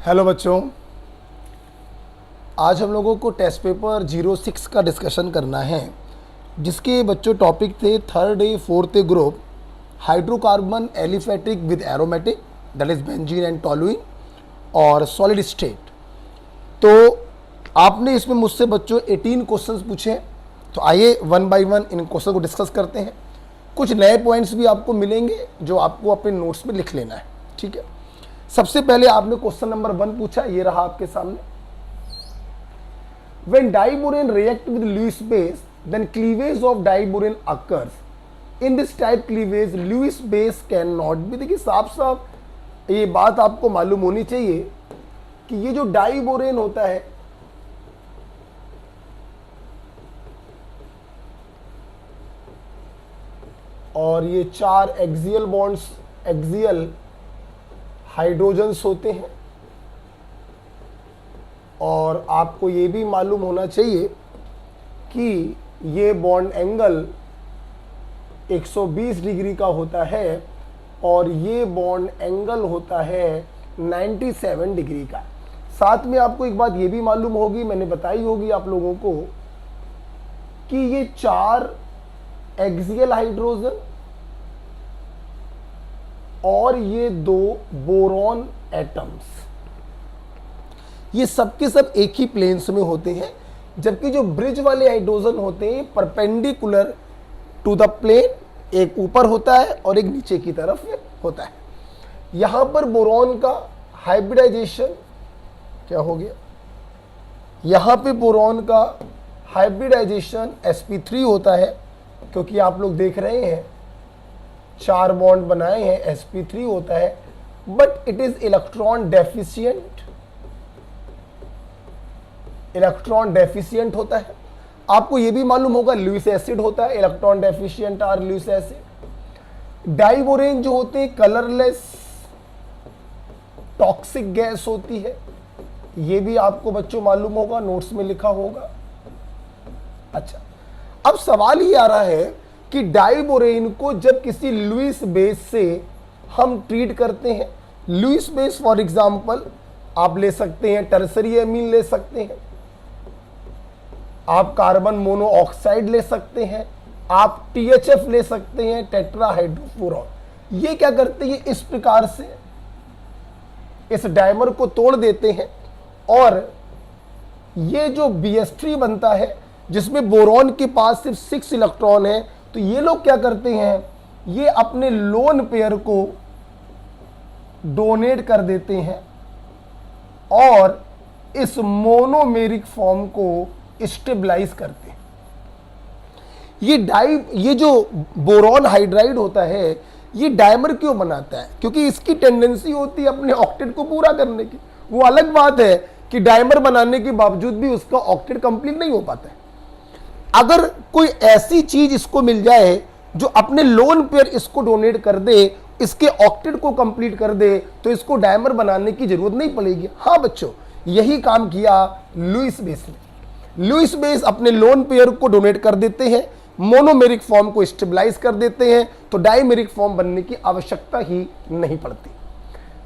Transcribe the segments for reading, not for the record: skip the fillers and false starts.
Hello बच्चों, आज हम लोगों को टेस्ट पेपर 06 का डिस्कशन करना है, जिसके बच्चों टॉपिक थे third A fourth A group hydrocarbon aliphatic with aromatic that is benzene and toluene और सॉलिड स्टेट। तो आपने इसमें मुझसे बच्चों 18 क्वेश्चंस पूछे हैं, तो आइए one by one in question को डिस्कस करते हैं। कुछ नए पॉइंट्स भी आपको मिलेंगे जो आपको अपने नोट्स में लिख लेना है, ठीक है। सबसे पहले आपने क्वेश्चन नंबर 1 पूछा, ये रहा आपके सामने। When diborane react with Lewis base, then cleavage of diborane occurs. In this type cleavage, Lewis base cannot be। देखिए साफ साफ ये बात आपको मालूम होनी चाहिए कि ये जो डाइबोरेन होता है और ये 4 एक्सियल बॉन्ड्स, एक्सियल हाइड्रोजन्स होते हैं, और आपको ये भी मालूम होना चाहिए कि ये बॉन्ड एंगल 120 डिग्री का होता है और ये बॉन्ड एंगल होता है 97 डिग्री का। साथ में आपको एक बात ये भी मालूम होगी, मैंने बताई होगी आप लोगों को, कि ये 4 एक्सियल हाइड्रोजन और ये 2 बोरॉन एटम्स, ये सब के सब एक ही प्लेन्स में होते हैं, जबकि जो ब्रिज वाले हाइड्रोजन होते हैं परपेंडिकुलर टू द प्लेन, एक ऊपर होता है और एक नीचे की तरफ होता है। यहां पर बोरॉन का हाइब्रिडाइजेशन क्या हो गया, यहां पे बोरॉन का हाइब्रिडाइजेशन sp3 होता है, क्योंकि आप लोग देख रहे हैं 4 बॉन्ड बनाए हैं, sp3 होता है, but it is electron deficient, electron deficient होता है। आपको यह भी मालूम होगा लुईस एसिड होता है, इलेक्ट्रॉन डेफिशिएंट और लुईस एसिड। डाइबोरेन जो होते हैं कलरलेस टॉक्सिक गैस होती है, यह भी आपको बच्चों मालूम होगा, नोट्स में लिखा होगा। अच्छा, अब सवाल ये आ रहा है कि डाइबोरेन को जब किसी लुईस बेस से हम ट्रीट करते हैं, लुईस बेस फॉर एग्जांपल आप ले सकते हैं टर्सरी एमीन ले सकते हैं, आप कार्बन मोनोऑक्साइड ले सकते हैं, आप THF ले सकते हैं, टेट्राहाइड्रोफुरॉन। ये क्या करते हैं, इस प्रकार से इस डाइमर को तोड़ देते हैं और ये जो BH3 बनता है जिसमें बोरॉन के पास सिर्फ 6 इलेक्ट्रॉन है, तो ये लोग क्या करते हैं, ये अपने लोन पेयर को डोनेट कर देते हैं और इस मोनोमेरिक फॉर्म को स्टेबलाइज करते हैं। ये जो बोरॉन हाइड्राइड होता है, ये डाइमर क्यों बनाता है, क्योंकि इसकी टेंडेंसी होती है अपने ऑक्टेट को पूरा करने की। वो अलग बात है कि डाइमर बनाने के बावजूद भी उसका ऑक्टेट कंप्लीट नहीं हो पाता है। अगर कोई ऐसी चीज इसको मिल जाए जो अपने लोन पेयर इसको डोनेट कर दे, इसके ऑक्टेट को कंप्लीट कर दे, तो इसको डाइमर बनाने की जरूरत नहीं पड़ेगी। हाँ बच्चों, यही काम किया लुईस बेस ने। लुईस बेस अपने लोन पेयर को डोनेट कर देते हैं, मोनोमेरिक फॉर्म को स्टेबलाइज कर देते हैं, तो डाइमेरिक फॉर्म बनने की आवश्यकता ही नहीं पड़ती।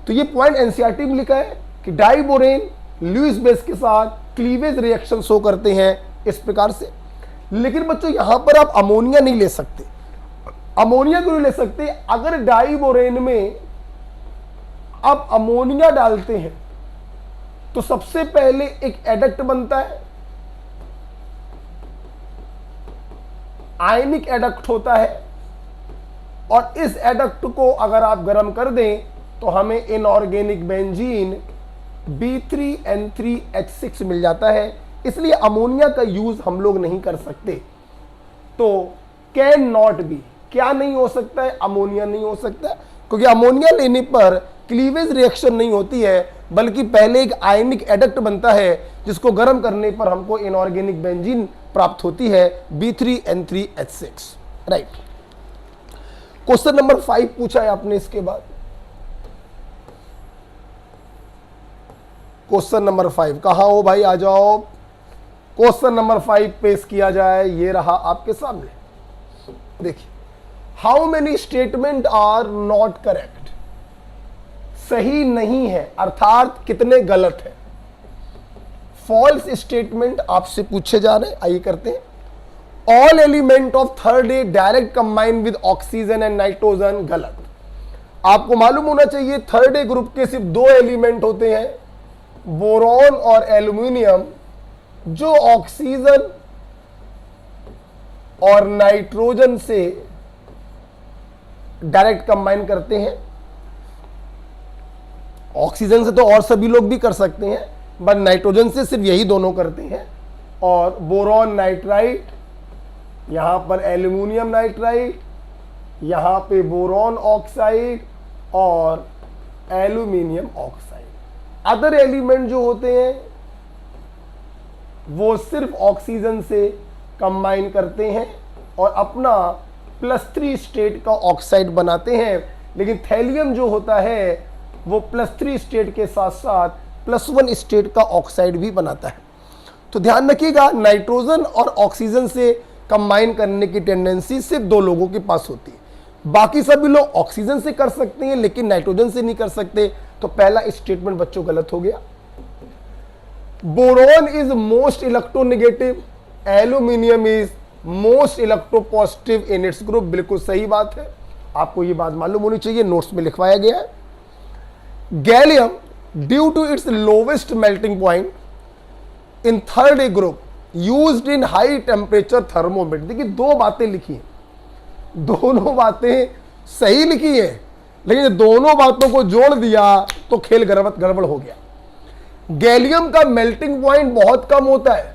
तो ये पॉइंट एनसीईआरटी में लिखा है कि डाइबोरेन लुईस बेस के साथ क्लीवेज रिएक्शन शो करते हैं इस प्रकार से। लेकिन बच्चों यहां पर आप अमोनिया नहीं ले सकते। अमोनिया क्यों नहीं ले सकते, अगर डाइबोरेन में आप अमोनिया डालते हैं तो सबसे पहले एक एडक्ट बनता है, आयनिक एडक्ट होता है, और इस एडक्ट को अगर आप गर्म कर दें तो हमें इनऑर्गेनिक बेंजीन B3N3H6 मिल जाता है। इसलिए अमोनिया का यूज हम लोग नहीं कर सकते। तो कैन नॉट बी, क्या नहीं हो सकता है, अमोनिया नहीं हो सकता, क्योंकि अमोनिया लेने पर क्लीवेज रिएक्शन नहीं होती है, बल्कि पहले एक आयनिक एडक्ट बनता है जिसको गर्म करने पर हमको इनऑर्गेनिक बेंजीन प्राप्त होती है B3N3H6। राइट। क्वेश्चन नंबर 5 पूछा है आपने इसके बाद। क्वेश्चन नंबर 5 कहां हो भाई, आ जाओ। क्वेश्चन नंबर 5 पेश किया जाए, ये रहा आपके सामने। देखिए, how many statement are not correct, सही नहीं है, अर्थात कितने गलत है। फॉल्स स्टेटमेंट आपसे पूछे जा रहे हैं, आइए करते हैं। All element of third A direct combine with oxygen and nitrogen, गलत। आपको मालूम होना चाहिए थर्ड ए ग्रुप के सिर्फ दो एलिमेंट होते हैं, बोरॉन और एल्यूमिनियम, जो ऑक्सीजन और नाइट्रोजन से डायरेक्ट कंबाइन करते हैं। ऑक्सीजन से तो और सभी लोग भी कर सकते हैं, बट नाइट्रोजन से सिर्फ यही दोनों करते हैं। और बोरॉन नाइट्राइट, यहां पर एल्यूमिनियम नाइट्राइट, यहां पे बोरॉन ऑक्साइड और एल्यूमिनियम ऑक्साइड। अदर एलिमेंट जो होते हैं वो सिर्फ ऑक्सीजन से कंबाइन करते हैं और अपना +3 स्टेट का ऑक्साइड बनाते हैं। लेकिन थैलियम जो होता है वो +3 स्टेट के साथ साथ +1 स्टेट का ऑक्साइड भी बनाता है। तो ध्यान रखिएगा, नाइट्रोजन और ऑक्सीजन से कंबाइन करने की टेंडेंसी सिर्फ दो लोगों के पास होती है, बाकी सभी लोग ऑक्सीजन से कर सकते हैं लेकिन नाइट्रोजन से नहीं कर सकते। तो पहला स्टेटमेंट बच्चों गलत हो गया। Boron is most electronegative, aluminium is most electropositive in its group, बिल्कुल सही बात है। आपको ये बात मालूम होनी चाहिए, नोट्स में लिखवाया गया है। Gallium due to its lowest melting point in third A group used in high temperature thermometer. देखिए दो बातें लिखी हैं, दोनों बातें सही लिखी है, लेकिन दोनों बातों को जोड़ दिया तो खेल गड़बड़ हो गया। गैलियम का मेल्टिंग पॉइंट बहुत कम होता है,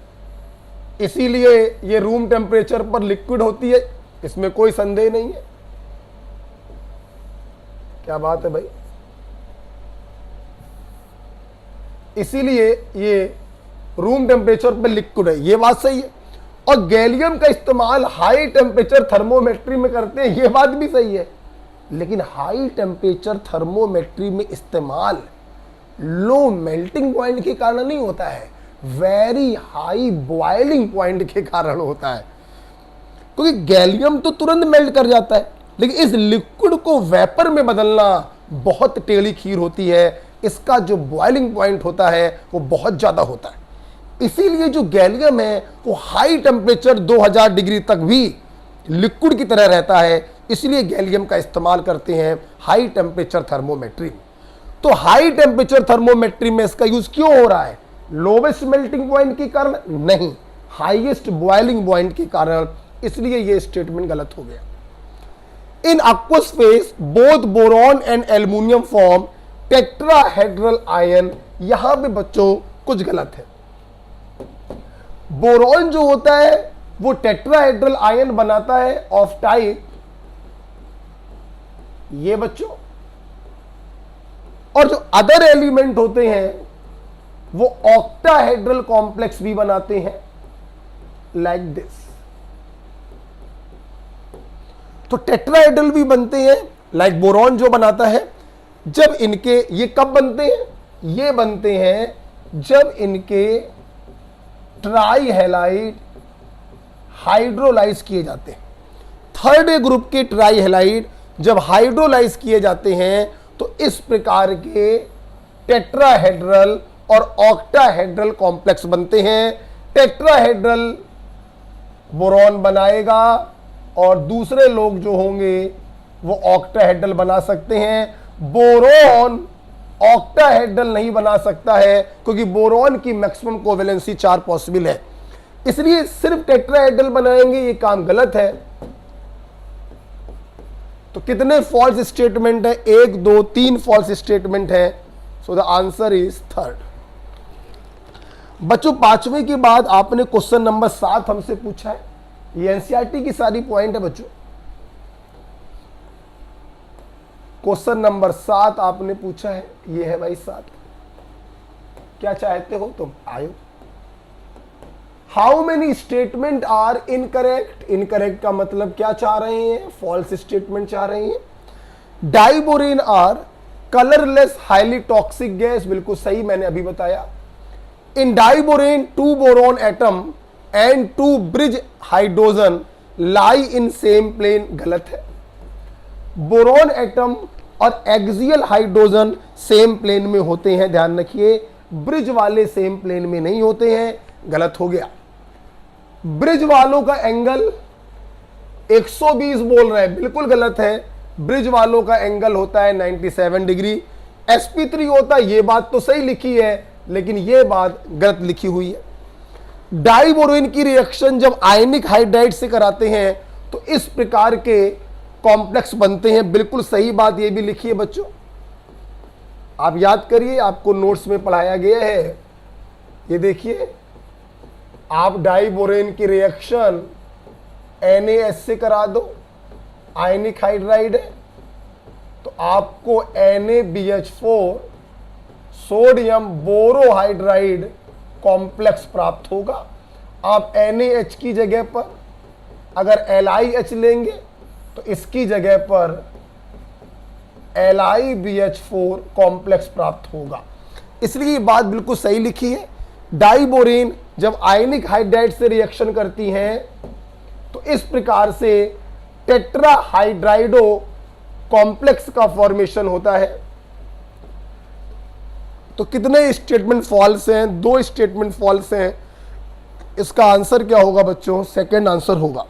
इसीलिए ये रूम टेम्परेचर पर लिक्विड होती है, इसमें कोई संदेह नहीं है। क्या बात है भाई, इसीलिए ये रूम टेम्परेचर पर लिक्विड है, ये बात सही है। और गैलियम का इस्तेमाल हाई टेम्परेचर थर्मोमेट्री में करते हैं, ये बात भी सही है। लेकिन हाई टेम्परेचर थर्मोमेट्री में इस्तेमाल लो मेल्टिंग पॉइंट के कारण नहीं होता है, वेरी हाई बॉइलिंग पॉइंट के कारण होता है। क्योंकि गैलियम तो तुरंत मेल्ट कर जाता है, लेकिन इस लिक्विड को वेपर में बदलना बहुत टेढ़ी खीर होती है। इसका जो बॉइलिंग पॉइंट होता है वो बहुत ज्यादा होता है, इसीलिए जो गैलियम है वो हाई टेम्परेचर 2000 डिग्री तक भी लिक्विड की तरह रहता है। इसलिए गैलियम का इस्तेमाल करते हैं हाई टेम्परेचर थर्मोमेट्री में। तो हाई टेम्परेचर थर्मोमेट्री में इसका यूज क्यों हो रहा है? लोवेस्ट मेल्टिंग पॉइंट के कारण नहीं, हाईएस्ट बॉइलिंग पॉइंट के कारण। इसलिए यह स्टेटमेंट गलत हो गया। इन aqueous phase both boron and aluminium form tetrahedral ion. यहां पे बच्चों कुछ गलत है। बोरॉन जो होता है वो टेट्राहेड्रल आयन बनाता है ऑफ टाइप ये बच्चों, और जो अदर एलिमेंट होते हैं वो ऑक्टाहेड्रल कॉम्प्लेक्स भी बनाते हैं, लाइक दिस। तो टेट्राहेड्रल भी बनते हैं, लाइक बोरॉन जो बनाता है। जब इनके ये कब बनते हैं? ये बनते हैं जब इनके ट्राई हैलाइड हाइड्रोलाइज किए जाते हैं। थर्ड ए ग्रुप के ट्राई हैलाइड जब हाइड्रोलाइज किए जाते हैं तो इस प्रकार के टेट्राहेड्रल और ऑक्टाहेड्रल कॉम्प्लेक्स बनते हैं। टेट्राहेड्रल बोरॉन बनाएगा और दूसरे लोग जो होंगे वो ऑक्टाहेड्रल बना सकते हैं। बोरॉन ऑक्टाहेड्रल नहीं बना सकता है क्योंकि बोरॉन की मैक्सिमम कोवेलेंसी 4 पॉसिबल है, इसलिए सिर्फ टेट्राहेड्रल बनाएंगे, ये काम गलत है। तो कितने फॉल्स स्टेटमेंट है? 1 2 3 फॉल्स स्टेटमेंट है। So the answer is third. बच्चों 5वीं के बाद आपने क्वेश्चन नंबर 7 हमसे पूछा है, ये एनसीईआरटी की सारी पॉइंट है बच्चों। क्वेश्चन नंबर 7 आपने पूछा है, ये है भाई 7। क्या चाहते हो तुम? आयो। How many statement are incorrect? Incorrect का मतलब क्या चाह रहे हैं? फॉल्स स्टेटमेंट चाह रहे हैं। Diborane are colourless highly toxic gas, बिल्कुल सही, मैंने अभी बताया। In diborane 2 boron atom and 2 bridge hydrogen lie in same plane, गलत है। बोरॉन एटम और एक्सियल हाइड्रोजन सेम प्लेन में होते हैं। ध्यान रखिए, ब्रिज वाले सेम प्लेन में नहीं होते हैं, गलत हो गया। ब्रिज वालों का एंगल 120 बोल रहे हैं, बिल्कुल गलत है। ब्रिज वालों का एंगल होता है 97 डिग्री। sp3 होता है, ये बात तो सही लिखी है, लेकिन ये बात गलत लिखी हुई है। डाइबोरेन की रिएक्शन जब आयनिक हाइड्राइड से कराते हैं तो इस प्रकार के कॉम्प्लेक्स बनते हैं, बिल्कुल सही बात ये भी लिखी है बच्चों। आप याद करिए, आपको नोट्स में पढ़ाया गया है। ये देखिए, आप डाइबोरेन की रिएक्शन NaH से करा दो, आयनिक हाइड्राइड है, तो आपको NaBH4 सोडियम बोरोहाइड्राइड कॉम्प्लेक्स प्राप्त होगा। आप NaH की जगह पर अगर LiH लेंगे तो इसकी जगह पर LiBH4 कॉम्प्लेक्स प्राप्त होगा। इसलिए ये बात बिल्कुल सही लिखी है। डाइबोरेन जब आयनिक हाइड्राइड से रिएक्शन करती हैं तो इस प्रकार से टेट्राहाइड्राइडो कॉम्प्लेक्स का फॉर्मेशन होता है। तो कितने स्टेटमेंट फॉल्स हैं? 2 स्टेटमेंट फॉल्स हैं। इसका आंसर क्या होगा बच्चों? सेकंड आंसर होगा।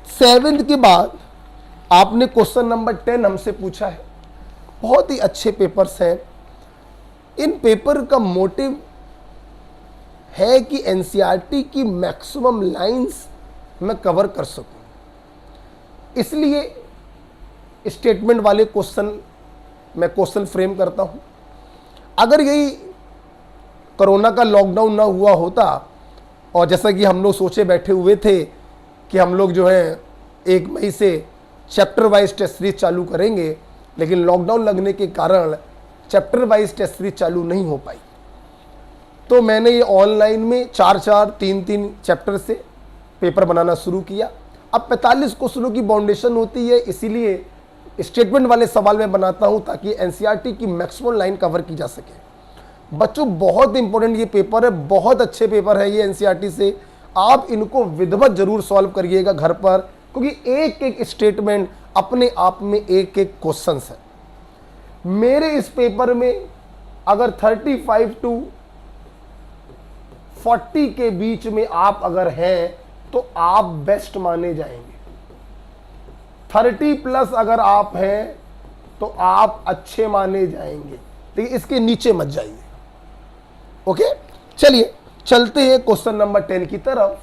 7th के बाद आपने क्वेश्चन नंबर 10 हमसे पूछा है। बहुत ही अच्छे पेपर्स हैं। इन पेपर का मोटिव है कि एनसीईआरटी की मैक्सिमम लाइंस मैं कवर कर सकूं, इसलिए स्टेटमेंट वाले मैं क्वेश्चन फ्रेम करता हूं। अगर यही कोरोना का लॉकडाउन ना हुआ होता और जैसा कि हम लोग सोचे बैठे हुए थे कि हम लोग जो है 1 मई से चैप्टर वाइज टेस्ट सीरीज चालू करेंगे, लेकिन लॉकडाउन लगने के कारण चैप्टर वाइज टेस्ट सीरीज चालू नहीं हो पाई, तो मैंने ये ऑनलाइन में 4-4, 3-3 चैप्टर से पेपर बनाना शुरू किया। अब 45 क्वेश्चनों की बाउंडेशन होती है, इसीलिए स्टेटमेंट वाले सवाल मैं बनाता हूं ताकि एनसीईआरटी की मैक्सिमम लाइन कवर की जा सके। बच्चों बहुत इंपॉर्टेंट ये पेपर है, बहुत अच्छे पेपर है ये एनसीईआरटी से। आप इनको विधिवत जरूर सॉल्व करिएगा घर पर, क्योंकि एक एक स्टेटमेंट अपने आप में एक एक क्वेश्चन है। मेरे इस पेपर में अगर 35 to 40 के बीच में आप अगर हैं तो आप बेस्ट माने जाएंगे। 30+ अगर आप हैं तो आप अच्छे माने जाएंगे, लेकिन इसके नीचे मत जाइए। ओके, चलिए चलते हैं क्वेश्चन नंबर 10 की तरफ।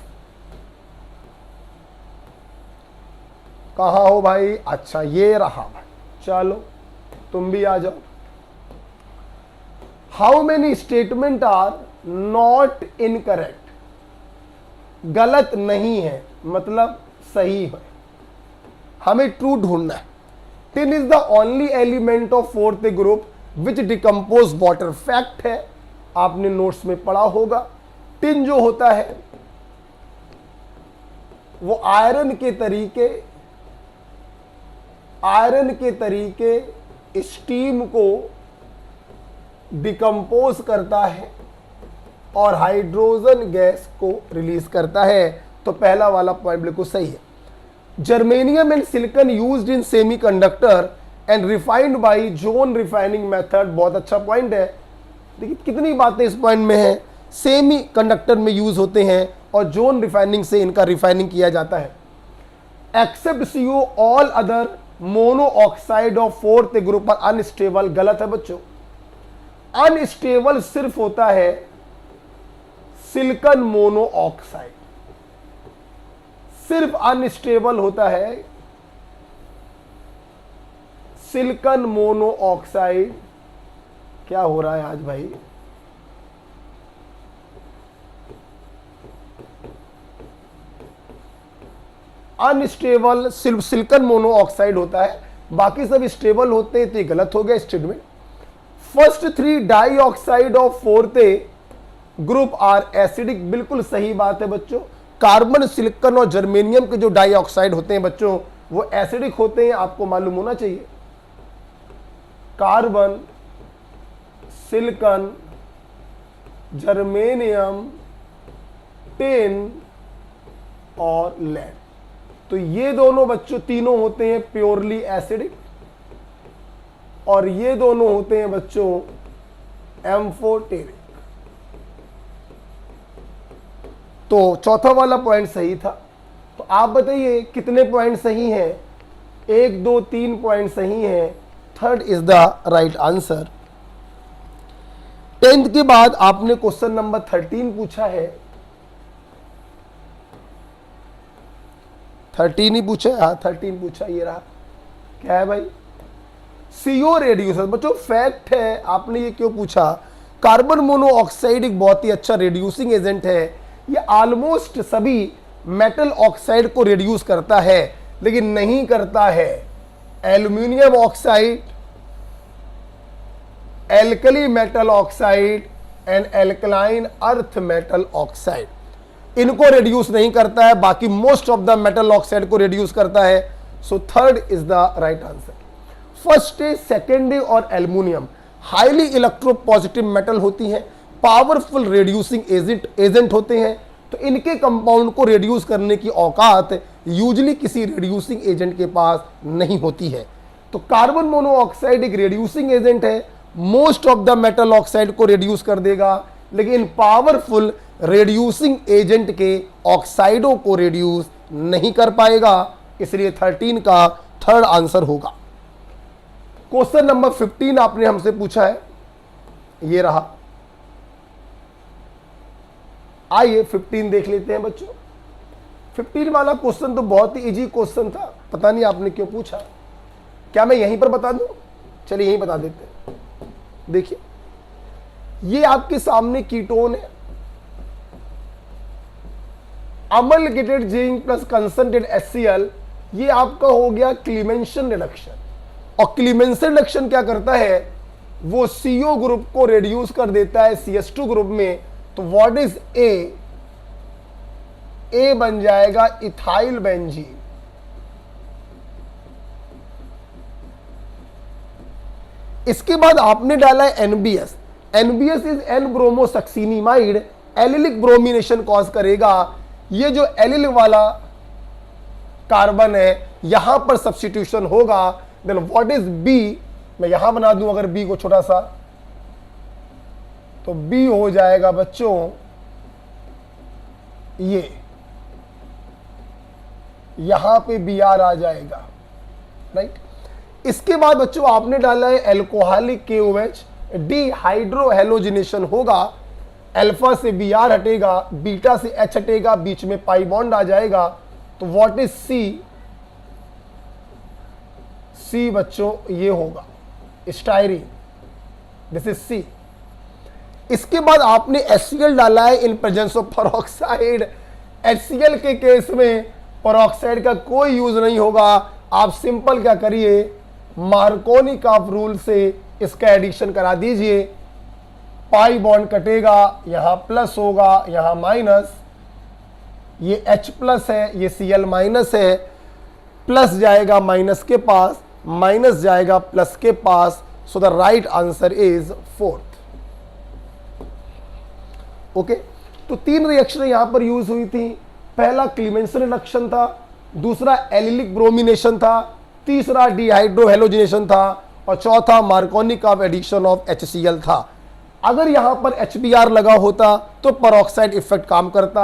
कहाँ हो भाई? अच्छा ये रहा भाई, चलो तुम भी आ जाओ। How many statement are not incorrect? गलत नहीं है मतलब सही है, हमें ट्रू ढूंढना है। Tin is the only element of 4th group which decompose water. Fact है, आपने नोट्स में पढ़ा होगा। टिन जो होता है वो आयरन के तरीके स्टीम को डिकम्पोज करता है और हाइड्रोजन गैस को रिलीज करता है। तो पहला वाला पॉइंट बिल्कुल सही है। Germanium and silicon used in semiconductor and refined by zone refining method. बहुत अच्छा पॉइंट है। देखिए कितनी बातें इस पॉइंट में है। सेमी कंडक्टर में यूज होते हैं और जोन रिफाइनिंग से इनका रिफाइनिंग किया जाता है। Except CO all other mono oxide of 4th group पर अनस्टेबल। गलत है बच्चों, अनस्टेबल सिर्फ होता है सिलिकॉन मोनो ऑक्साइड, सिर्फ अनस्टेबल होता है सिलिकॉन मोनो ऑक्साइड। क्या हो रहा है आज भाई? अनस्टेबल सिर्फ सिलिकॉन मोनो ऑक्साइड होता है, बाकी सब स्टेबल होते हैं, तो ये गलत हो गया statement. First 3 di oxide of 4th group are acidic. बिल्कुल सही बात है बच्चों। कार्बन, सिलिकॉन और जर्मेनियम के जो डाई ऑक्साइड होते हैं बच्चों वो एसिडिक होते हैं, आपको मालूम होना चाहिए। कार्बन, सिलिकॉन, जर्मेनियम, टिन और लेड, तो ये दोनों बच्चों तीनों होते हैं प्योरली एसिडिक। और ये दोनों होते हैं बच्चों एम्फोटेरिक। तो चौथा वाला पॉइंट सही था। तो आप बताइए कितने पॉइंट सही हैं? 1 2 3 पॉइंट सही हैं। Third is the right answer. 10th के बाद आपने क्वेश्चन नंबर 13 पूछा है। 13 ही पूछा है, हाँ 13 पूछा, ये रहा। क्या है भाई? CO reducer. बच्चों फैक्ट है, आपने ये क्यों पूछा? कार्बन मोनोऑक्साइड एक बहुत ही अच्छा रेड्यूसिंग एजेंट है। ये ऑलमोस्ट सभी मेटल ऑक्साइड को रिड्यूस करता है, लेकिन नहीं करता है aluminium oxide, alkali metal oxide and alkaline earth metal oxide. इनको रिड्यूस नहीं करता है, बाकी most of the metal oxide को रिड्यूस करता है। So third is the right answer. First है, सेकेंड है और एल्यूमिनियम हाईली इलेक्ट्रोपॉजिटिव मेटल होती हैं, पावरफुल रिड्यूसिंग एजेंट होते हैं। तो इनके कंपाउंड को रिड्यूस करने की औकात यूजली किसी रिड्यूसिंग एजेंट के पास नहीं होती है। तो कार्बन मोनोऑक्साइड एक रिड्यूसिंग एजेंट है, most of the metal oxide को रिड्यूस कर देगा, लेकिन पावरफुल रिड्यूसिंग एजेंट के ऑक्साइडों को रिड्यूस नहीं कर पाएगा। इसलिए 13 का थर्ड आंसर होगा। क्वेश्चन नंबर 15 आपने हमसे पूछा है, ये रहा। आइए 15 देख लेते हैं बच्चों। 15 वाला क्वेश्चन तो बहुत ही इजी क्वेश्चन था, पता नहीं आपने क्यों पूछा। क्या मैं यहीं पर बता दूं? चलिए यहीं बता देते हैं। देखिए ये आपके सामने कीटोन है, अमलगेटेड जिंक प्लस कंसंट्रेटेड HCl। ये आपका हो गया क्लीमेंशन रिडक्शन। और क्लीमेंशन रिडक्शन क्या करता है? वो CO ग्रुप को रिड्यूस कर देता है CH2 ग्रुप में। तो व्हाट इज A? A बन जाएगा इथाइल बेंजीन। इसके बाद आपने डाला है NBS। NBS is N bromosuccinimide, allylic bromination cause करेगा। ये जो एलिल वाला कार्बन है यहां पर सब्स्टिट्यूशन होगा। Then what is B? मैं यहां बना दूं अगर B को छोटा सा, तो B हो जाएगा बच्चों ये, यहां पे Br आ जाएगा, राइट। इसके बाद बच्चों आपने डाला है एल्कोहलिक KOH, डिहाइड्रोहेलोजिनेशन होगा। अल्फा से Br हटेगा, बीटा से H हटेगा, बीच में पाई बॉन्ड आ जाएगा। तो व्हाट इज C? C बच्चों ये होगा स्टाइरीन, दिस इज C। इसके बाद आपने HCl डाला है in presence of peroxide. HCl के केस में पेरोक्साइड का कोई यूज नहीं होगा। आप सिंपल क्या करिए, मार्कोनिकॉफ रूल से इसका एडिशन करा दीजिए। पाई बॉन्ड कटेगा, यहां प्लस होगा, यहां माइनस, ये H प्लस है, ये Cl माइनस है। प्लस जाएगा माइनस के पास, माइनस जाएगा प्लस के पास। So the right answer is 4th। Okay, तो 3 रिएक्शन यहां पर यूज हुई थी। पहला क्लीमेंसन रिडक्शन था, दूसरा एलिलिक ब्रोमिनेशन था, तीसरा डिहाइड्रोहेलोजिनेशन था, और चौथा मार्कोनिकॉफ एडिशन ऑफ HCl था। अगर यहां पर HBr लगा होता तो पेरोक्साइड इफेक्ट काम करता।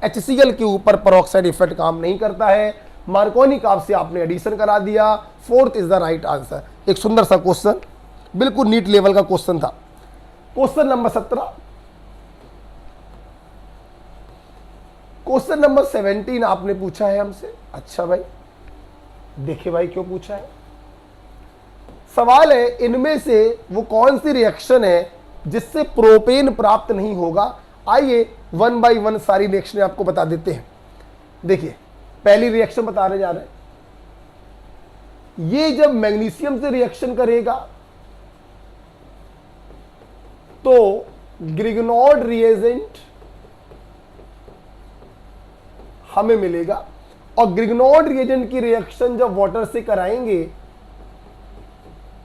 HCl के ऊपर पेरोक्साइड इफेक्ट काम नहीं करता है। मार्कोनिकॉफ से आपने एडिशन करा दिया। 4th is the right answer. एक सुंदर सा क्वेश्चन, बिल्कुल नीट लेवल का क्वेश्चन था। Question number 17। क्वेश्चन नंबर 17 आपने पूछा है हमसे। अच्छा भाई, देखिए भाई क्यों पूछा है। सवाल है इनमें से वो कौन सी रिएक्शन है जिससे प्रोपेन प्राप्त नहीं होगा। आइए 1 बाय 1 सारी रिएक्शन आपको बता देते हैं। देखिए पहली रिएक्शन बताने जा रहे हैं। ये जब मैग्नीशियम से रिएक्शन करेगा तो ग्रिग्नॉर्ड रिएजेंट हमें मिलेगा, और ग्रिग्नॉर्ड रिएजेंट की रिएक्शन जब वाटर से कराएंगे,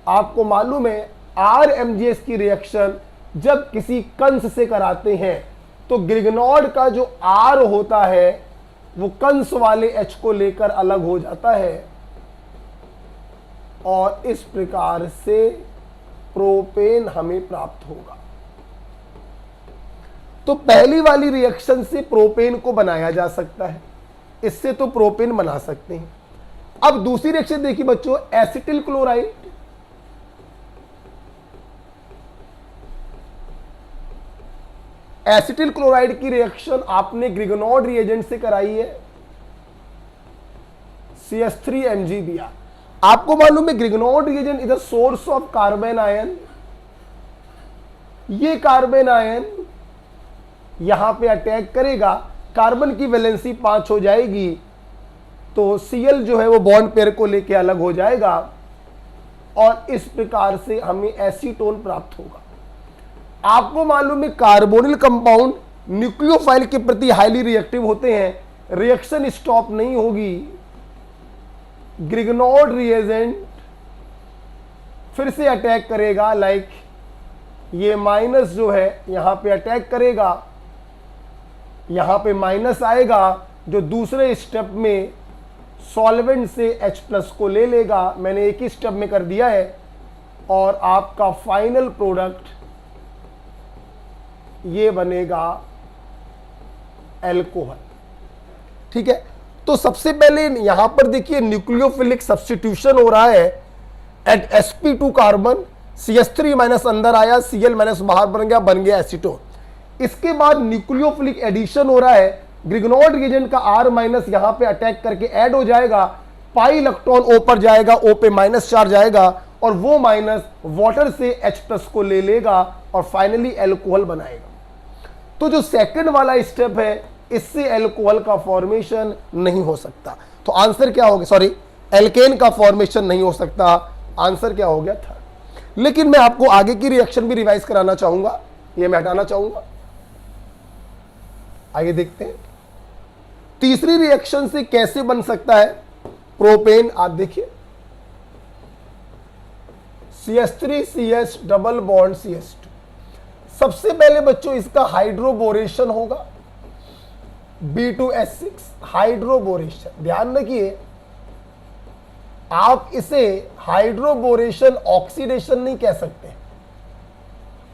आपको मालूम है RMGS की रिएक्शन जब किसी कंस से कराते हैं तो ग्रिग्नॉर्ड का जो R होता है वो कंस वाले H को लेकर अलग हो जाता है, और इस प्रकार से प्रोपेन हमें प्राप्त होगा। तो पहली वाली रिएक्शन से प्रोपेन को बनाया जा सकता है, इससे तो प्रोपेन बना सकते हैं। अब दूसरी रिएक्शन देखिए बच्चों, एसिटिल क्लोराइड। एसिटिल क्लोराइड की रिएक्शन आपने ग्रिगनॉर्ड रिएजेंट से कराई है, CH3MgBr। आपको मालूम है Grignard reagent is the source of carbon ion. ये कार्बन आयन यहां पे अटैक करेगा, कार्बन की वैलेंसी 5 हो जाएगी, तो Cl जो है वो बॉन्ड पेयर को लेके अलग हो जाएगा और इस प्रकार से हमें एसीटोन प्राप्त होगा। आपको मालूम है कार्बोनिल कंपाउंड न्यूक्लियोफाइल के प्रति हाईली रिएक्टिव होते हैं, रिएक्शन स्टॉप नहीं होगी। ग्रिगनॉर्ड रिएजेंट फिर से अटैक करेगा, लाइक ये माइनस जो है यहां पे अटैक करेगा, यहां पे माइनस आएगा जो दूसरे स्टेप में सॉल्वेंट से H+ को ले लेगा। मैंने एक ही स्टेप में कर दिया है और आपका फाइनल प्रोडक्ट ये बनेगा एल्कोहल। ठीक है, तो सबसे पहले यहां पर देखिए न्यूक्लियोफिलिक सब्स्टिट्यूशन हो रहा है eight sp2 carbon, CH3 minus अंदर आया, Cl माइनस बाहर बन गया एसीटोन। इसके बाद न्यूक्लियोफिलिक एडिशन हो रहा है, ग्रिगनॉर्ड रिएजेंट का R माइनस यहां पे अटैक करके ऐड हो जाएगा, पाई इलेक्ट्रॉन O पर जाएगा, O पे माइनस चार्ज आएगा और वो माइनस वाटर से H+ को ले लेगा और फाइनली एल्कोहल बनाएगा। तो जो सेकंड वाला स्टेप है इससे एल्कोहल का फॉर्मेशन नहीं हो सकता। तो आंसर क्या हो गया, सॉरी एल्केन का फॉर्मेशन नहीं हो सकता, आंसर क्या हो गया था। लेकिन मैं आपको आगे की रिएक्शन भी रिवाइज कराना चाहूंगा, ये मैं हटाना चाहूंगा। आगे देखते हैं तीसरी रिएक्शन से कैसे बन सकता है प्रोपेन। आप देखिए CH3CH डबल बॉन्ड CH2। सबसे पहले बच्चों इसका हाइड्रोबोरेशन होगा, B2S6 हाइड्रोबोरेशन। ध्यान रखिए आप इसे हाइड्रोबोरेशन ऑक्सीडेशन नहीं कह सकते,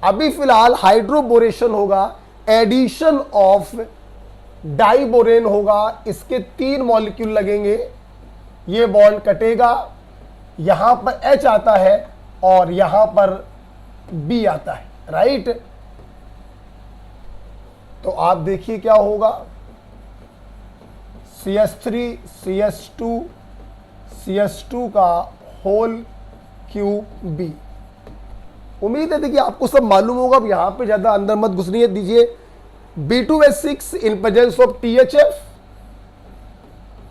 अभी फिलहाल हाइड्रोबोरेशन होगा, एडिशन ऑफ डाइबोरेन होगा। इसके 3 मॉलिक्यूल लगेंगे, ये बॉन्ड कटेगा, यहां पर H आता है और यहां पर B आता है, राइट। तो आप देखिए क्या होगा, CH3 CH2 का होल क्यूब B। उम्मीद है देखिए आपको सब मालूम होगा, अब यहां पे ज्यादा अंदर मत घुसनी है। दीजिए B2S6 in presence of THF,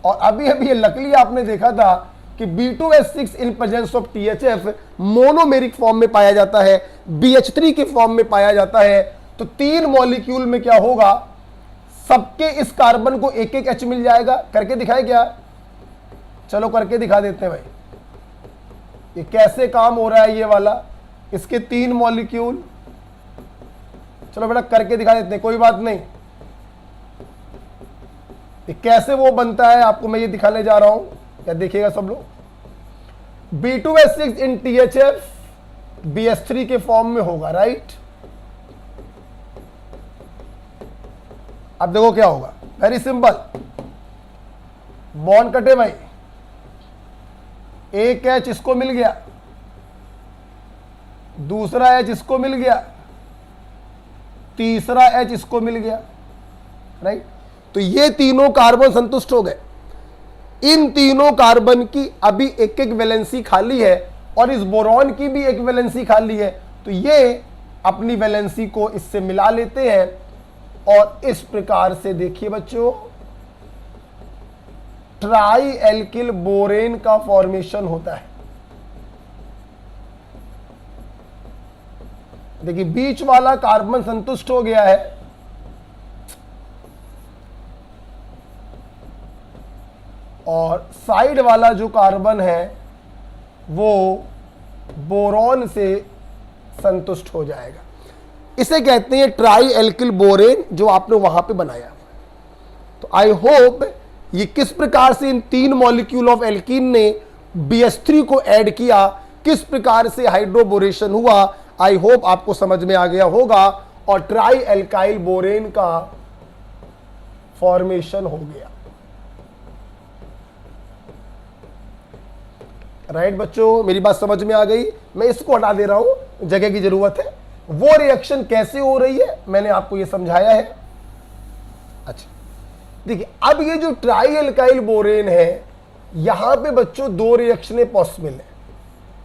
और अभी अभी ये लकली आपने देखा था कि B2S6 in presence of THF monomeric form में पाया जाता है, BH3 के फॉर्म में पाया जाता है। तो 3 मॉलिक्यूल में क्या होगा, सबके इस कार्बन को एक एक H मिल जाएगा। करके दिखाए क्या, चलो करके दिखा देते हैं भाई, ये कैसे काम हो रहा है ये वाला। इसके 3 मॉलिक्यूल, चलो बेटा करके दिखा देते हैं, कोई बात नहीं। ये कैसे वो बनता है आपको मैं ये दिखाने जा रहा हूं, क्या देखिएगा सब लोग। B2S6 इन THF BH3 के फॉर्म में होगा, राइट। अब देखो क्या होगा, वेरी सिंपल, बॉन्ड कटे भाई, एक H इसको मिल गया, दूसरा H इसको मिल गया, तीसरा H इसको मिल गया, राइट। तो ये तीनों कार्बन संतुष्ट हो गए। इन तीनों कार्बन की अभी एक एक वैलेंसी खाली है और इस बोरॉन की भी एक वैलेंसी खाली है, तो ये अपनी वैलेंसी को इससे मिला लेते हैं और इस प्रकार से देखिए बच्चों ट्राई एल्किल बोरेन का फॉर्मेशन होता है। देखिए बीच वाला कार्बन संतुष्ट हो गया है, और साइड वाला जो कार्बन है वो बोरॉन से संतुष्ट हो जाएगा। इसे कहते हैं ट्राई एल्किल बोरेन, जो आपने वहां पे बनाया। तो आई होप ये किस प्रकार से इन 3 मॉलिक्यूल ऑफ एल्कीन ने BH3 को ऐड किया, किस प्रकार से हाइड्रोबोरेशन हुआ, आई होप आपको समझ में आ गया होगा और ट्राई एल्काइल बोरेन का फॉर्मेशन हो गया। राइट बच्चों, मेरी बात समझ में आ गई। मैं इसको हटा दे रहा हूं, जगह की जरूरत है। वो रिएक्शन कैसे हो रही है मैंने आपको ये समझाया है। अच्छा देखिए, अब ये जो ट्राई एल्काइल बोरेन है, यहां पे बच्चों दो रिएक्शनें पॉसिबल है।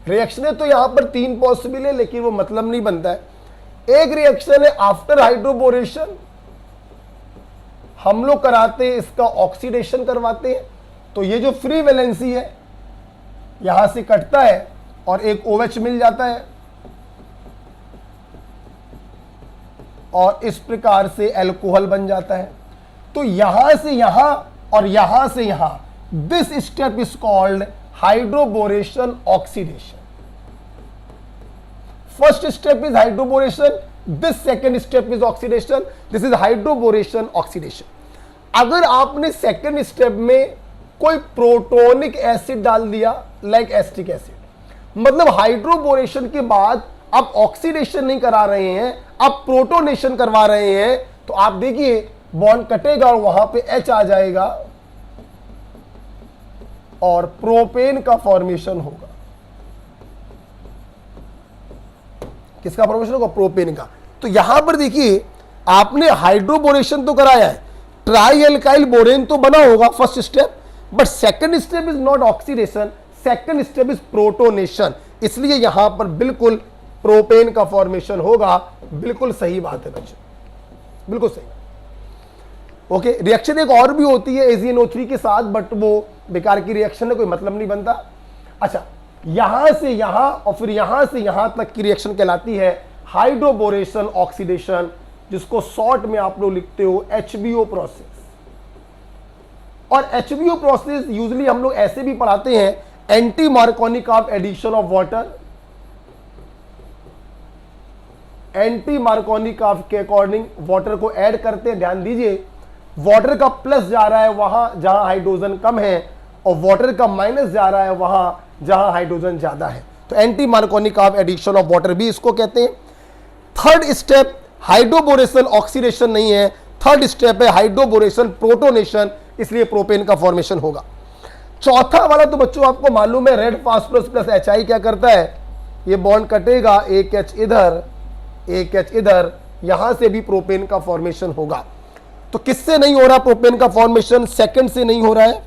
रिएक्शनें तो यहां पर तीन पॉसिबल है, लेकिन वो मतलब नहीं बनता है। एक रिएक्शन है आफ्टर हाइड्रोबोरेशन, हम लोग कराते हैं इसका ऑक्सीडेशन करवाते हैं, तो ये जो फ्री वैलेंसी है यहां से कटता है और एक OH मिल जाता है और इस प्रकार से अल्कोहल बन जाता है। तो यहां से यहां और यहां से यहां, this step is called hydroboration oxidation. First step is hydroboration, this second step is oxidation, this is hydroboration oxidation. अगर आपने सेकेंड स्टेप में कोई प्रोटोनिक एसिड डाल दिया, लाइक एसिटिक एसिड, मतलब हाइड्रोबोरेशन के बाद आप ऑक्सीडेशन नहीं करा रहे हैं, आप प्रोटोनेशन करवा रहे हैं, तो आप देखिए बॉन्ड कटेगा और वहां पे H आ जाएगा और प्रोपेन का फॉर्मेशन होगा। किसका फॉर्मेशन होगा? प्रोपेन का। तो यहां पर देखिए, आपने हाइड्रोबोरेशन तो कराया है, ट्राई एल्काइल बोरेन तो बना होगा first step, but second step is not oxidation, second step is protonation, इसलिए यहां पर बिल्कुल प्रोपेन का फॉर्मेशन होगा। बिल्कुल सही बात है बच्चों, बिल्कुल सही। ओके, रिएक्शन एक और भी होती है AgNO3 के साथ, बट वो बेकार की रिएक्शन है, कोई मतलब नहीं बनता। अच्छा, यहां से यहां और फिर यहां से यहां तक की रिएक्शन कहलाती है हाइड्रोबोरेशन ऑक्सीडेशन, जिसको शॉर्ट में आप लोग लिखते हो HBO प्रोसेस। और HBO प्रोसेस यूजुअली हम लोग ऐसे भी पढ़ाते हैं, anti Markovnikov addition of water. Anti Markovnikov के अकॉर्डिंग वाटर को ऐड करते हैं। ध्यान दीजिए, वाटर का प्लस जा रहा है वहां जहां हाइड्रोजन कम है और वाटर का माइनस जा रहा है वहां जहां हाइड्रोजन ज्यादा है। तो anti Markovnikov addition of water भी इसको कहते हैं। थर्ड स्टेप हाइड्रोबोरेशन ऑक्सीडेशन नहीं है, थर्ड स्टेप है हाइड्रोबोरेशन प्रोटोनेशन, इसलिए प्रोपेन का फॉर्मेशन होगा। चौथा वाला तो बच्चों आपको मालूम है, रेड फास्फोरस प्लस HI क्या करता है, ये बॉन्ड कटेगा, एक H इधर एक H इधर, यहां से भी प्रोपेन का फॉर्मेशन होगा। तो किससे नहीं हो रहा प्रोपेन का फॉर्मेशन? सेकंड से नहीं हो रहा है,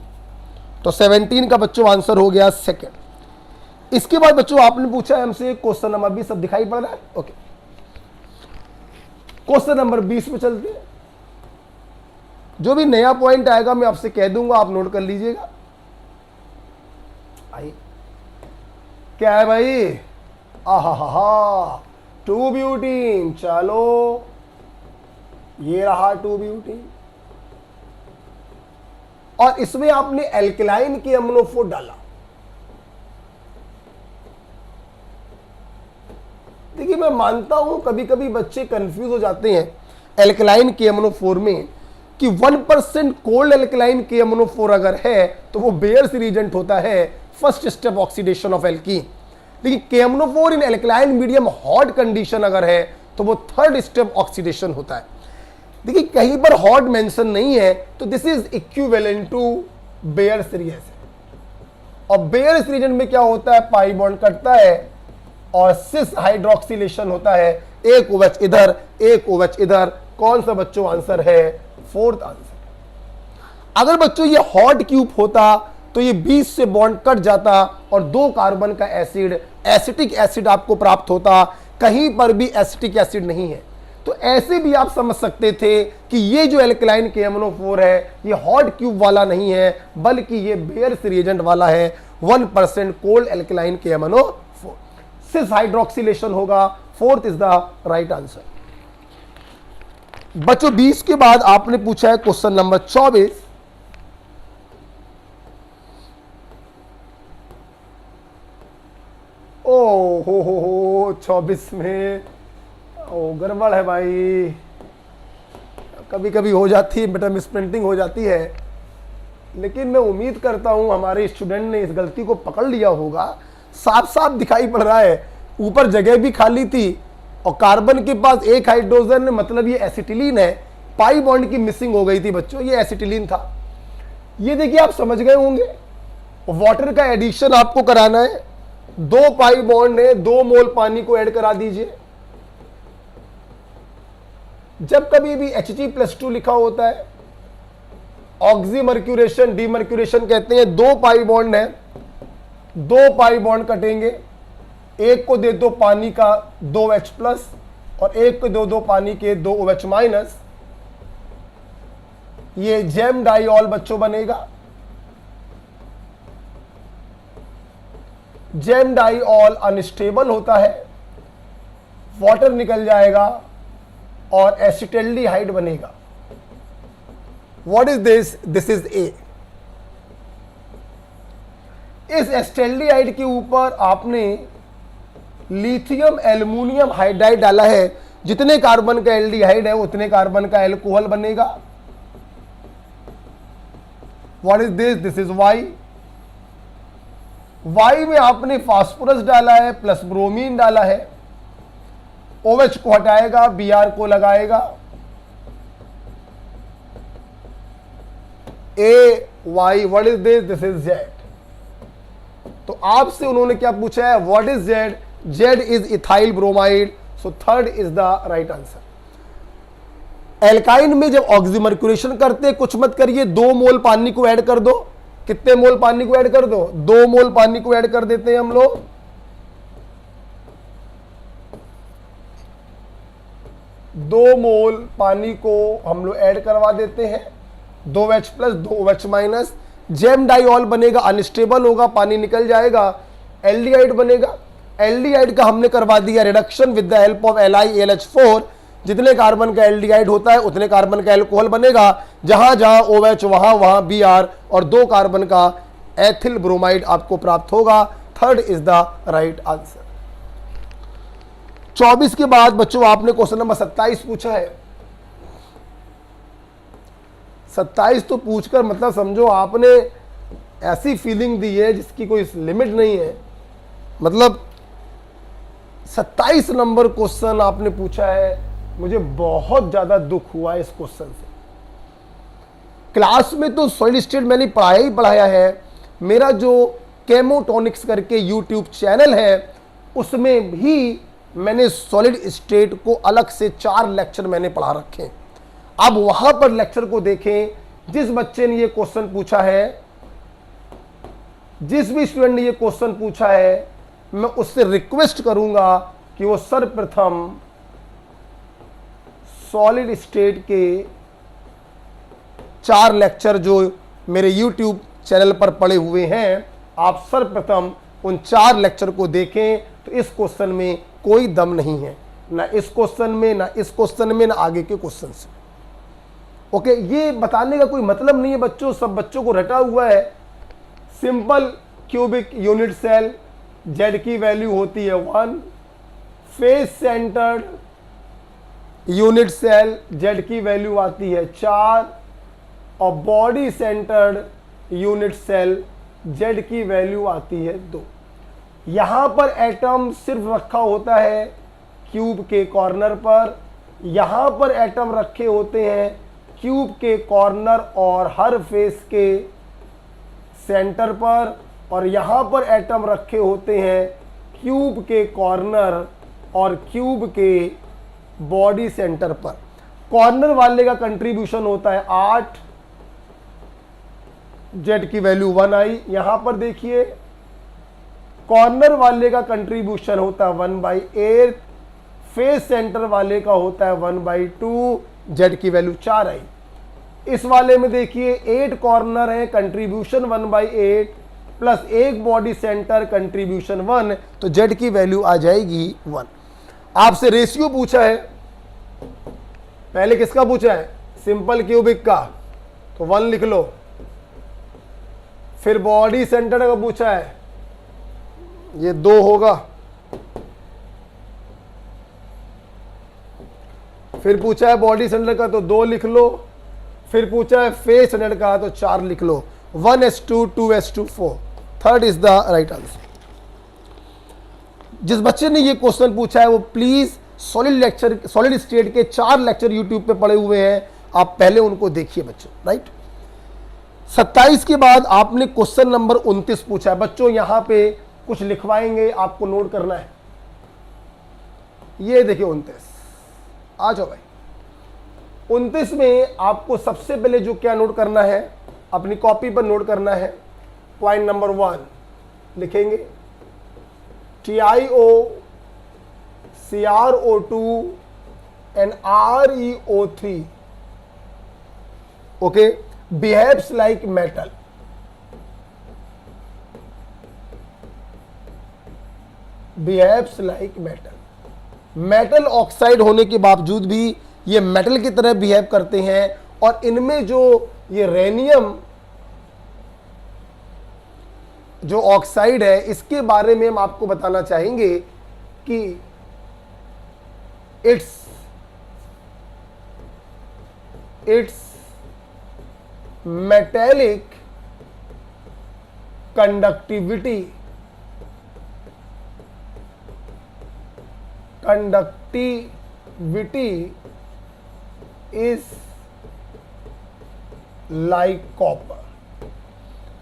तो 17 का बच्चों आंसर हो गया सेकंड। इसके बाद बच्चों आपने पूछा हमसे क्वेश्चन नंबर 20, सब दिखाई पड़ रहा है? ओके, क्वेश्चन नंबर 20 में चलते हैं। जो भी नया पॉइंट आएगा मैं आपसे कह दूंगा, आप नोट कर लीजिएगा। आई क्या है भाई? आहा, 2 ब्यूटीन। चलो, ये रहा 2 ब्यूटीन और इसमें आपने एल्कलाइन की अमोनो4 डाला। देखिए, मैं मानता हूं कभी कभी बच्चे कंफ्यूज हो जाते हैं एल्कलाइन के अमोनो4 में कि 1% कोल्ड एल्कलाइन के अमोनो4 अगर है तो वो बेयर्स रिएजेंट होता है, first step oxidation of alkene. लेकिन KMNO4 in alkaline medium hot condition अगर है तो वो थर्ड स्टेप ऑक्सीडेशन होता है। देखिए, कहीं पर हॉट मेंशन नहीं है, तो this is equivalent to Baeyer's reagent. और बेयर्स रिएजेंट में क्या होता है, पाई बॉन्ड कटता है और सिस हाइड्रोक्सिलेशन होता है, एक OH इधर एक OH इधर। कौन सा बच्चों आंसर है? Fourth answer. अगर बच्चों ये हॉट क्यूब होता तो ये 20 से बॉन्ड कट जाता और 2 कार्बन का एसिड, एसिटिक एसिड आपको प्राप्त होता। कहीं पर भी एसिटिक एसिड नहीं है, तो ऐसे भी आप समझ सकते थे कि ये जो एल्कलाइन KMNO4 है ये हॉट क्यूब वाला नहीं है, बल्कि ये बेयर्स रिएजेंट वाला है, 1% कोल्ड एल्कलाइन KMNO4। सिस हाइड्रोक्सिलेशन होगा, fourth is the right answer. बच्चों 20 के बाद आपने पूछा है क्वेश्चन नंबर 24। ओ हो 24 में गड़बड़ है भाई, कभी कभी हो जाती है बेटा, मिसप्रिंटिंग हो जाती है। लेकिन मैं उम्मीद करता हूं हमारे स्टूडेंट ने इस गलती को पकड़ लिया होगा। साफ साफ दिखाई पड़ रहा है, ऊपर जगह भी खाली थी और कार्बन के पास एक हाइड्रोजन है, मतलब ये एसिटिलीन है। पाई बॉन्ड की मिसिंग हो गई थी बच्चों, ये एसिटिलीन था। ये देखिए आप समझ गए होंगे, वाटर का एडिशन आपको कराना है, 2 पाई बॉन्ड है, 2 मोल पानी को ऐड करा दीजिए। जब कभी भी Hg+2 लिखा होता है, ऑक्सीमर्क्यूरेशन डीमर्क्यूरेशन कहते हैं, 2 पाई बॉन्ड है, 2 पाई बॉन्ड कटेंगे, एक को दे दो पानी का 2H+ और एक को दो पानी के 2OH-। ये जेम डाइऑल बच्चों बनेगा। जेम डाइऑल अनस्टेबल होता है, वाटर निकल जाएगा और एसिटल्डिहाइड बनेगा। What is this? This is a. इस एसिटल्डिहाइड के ऊपर आपने लिथियम एल्युमिनियम हाइड्राइड डाला है, जितने कार्बन का एल्डिहाइड है उतने कार्बन का एल्कोहल बनेगा। What is this? This is Y. Y में आपने फास्फोरस डाला है प्लस ब्रोमीन डाला है, OH को हटाएगा, Br को लगाएगा। AY, what is this? This is Z. तो आपसे उन्होंने क्या पूछा है? What is Z? Z is ethyl bromide, so third is the right answer. Alkyne में जब ऑक्सीमर्क्यूरेशन करते कुछ मत करिए, 2 मोल पानी को ऐड कर दो। कितने मोल पानी को ऐड कर दो? 2 मोल पानी को ऐड कर देते हैं हम लोग। दो मोल पानी को हम लोग ऐड करवा देते हैं, 2H+, 2OH-। जेम डाइऑल बनेगा, अनस्टेबल होगा, पानी निकल जाएगा, एल्डिहाइड बनेगा। एल्डिहाइड का हमने करवा दिया reduction with the help of LiAlH4। जितने कार्बन का एल्डिहाइड होता है उतने कार्बन का एल्कोहल बनेगा। जहां जहां OH वहां Br और 2 कार्बन का एथिल ब्रोमाइड आपको प्राप्त होगा। Third is the right answer. 24 के बाद बच्चों आपने क्वेश्चन नंबर 27 पूछा है। 27 तो पूछकर मतलब समझो आपने ऐसी फीलिंग दी है जिसकी कोई लिमिट नहीं है। मतलब 27 नंबर क्वेश्चन आपने पूछा है, मुझे बहुत ज्यादा दुख हुआ है इस क्वेश्चन से। क्लास में तो सॉलिड स्टेट मैंने पढ़ाया है। मेरा जो केमोटॉनिक्स करके यूट्यूब चैनल है उसमें भी मैंने सॉलिड स्टेट को अलग से 4 लेक्चर मैंने पढ़ा रखे हैं। अब वहां पर लेक्चर को देखें। जिस बच्चे ने ये क्वेश्चन पूछा है, जिस भी स्टूडेंट ने ये क्वेश्चन पूछा है, मैं उससे रिक्वेस्ट करूंगा कि वो सर्वप्रथम सॉलिड स्टेट के 4 लेक्चर जो मेरे YouTube चैनल पर पड़े हुए हैं, आप सर्वप्रथम उन 4 लेक्चर को देखें। तो इस क्वेश्चन में कोई दम नहीं है, ना इस क्वेश्चन में, ना इस क्वेश्चन में, ना आगे के क्वेश्चन से। ओके, ये बताने का कोई मतलब नहीं है बच्चों, सब बच्चों को रटा हुआ है। Simple cubic unit cell, Z की वैल्यू होती है 1। Face centred unit cell, Z की वैल्यू आती है 4। और body centred unit cell, Z की वैल्यू आती है 2। यहां पर एटम सिर्फ रखा होता है क्यूब के कॉर्नर पर, यहां पर एटम रखे होते हैं क्यूब के कॉर्नर और हर फेस के सेंटर पर, और यहां पर एटम रखे होते हैं क्यूब के कॉर्नर और क्यूब के बॉडी सेंटर पर। कॉर्नर वाले का कंट्रीब्यूशन होता है 8, जेड की वैल्यू 1 आई। यहां पर देखिए कॉर्नर वाले का कंट्रीब्यूशन होता है 1/8, फेस सेंटर वाले का होता है 1/2, जेड की वैल्यू 4 आई। इस वाले में देखिए 8 कॉर्नर है, contribution 1/8 plus 1 body centre, contribution 1, तो जेड की वैल्यू आ जाएगी 1। आपसे रेशियो पूछा है, पहले किसका पूछा है? सिंपल क्यूबिक का, तो 1 लिख लो। फिर बॉडी सेंटर का पूछा है, ये 2 होगा। फिर पूछा है बॉडी सेंटर का, तो 2 लिख लो। फिर पूछा है फेस सेंटर का, तो 4 लिख लो। 1s2 2s2 4, third is the right answer. जिस बच्चे ने ये क्वेश्चन पूछा है वो प्लीज सॉलिड स्टेट के 4 लेक्चर यूट्यूब पे पड़े हुए हैं, आप पहले उनको देखिए बच्चों, राइट। 27 के बाद आपने क्वेश्चन नंबर 29 पूछा है बच्चों, यहां पे कुछ लिखवाएंगे, आपको नोट करना है। ये देखिए 29, आ जाओ भाई। 29 में आपको सबसे पहले जो क्या नोट करना है, अपनी कॉपी पर नोट करना है। पॉइंट नंबर 1 लिखेंगे TiO, CrO2 and ReO3 okay behaves like metal. Behaves like metal. Metal oxide होने के बावजूद भी ये मेटल की तरह बिहेव करते हैं, और इनमें जो ये रेनियम जो ऑक्साइड है इसके बारे में हम आपको बताना चाहेंगे कि it's metallic conductivity is like copper.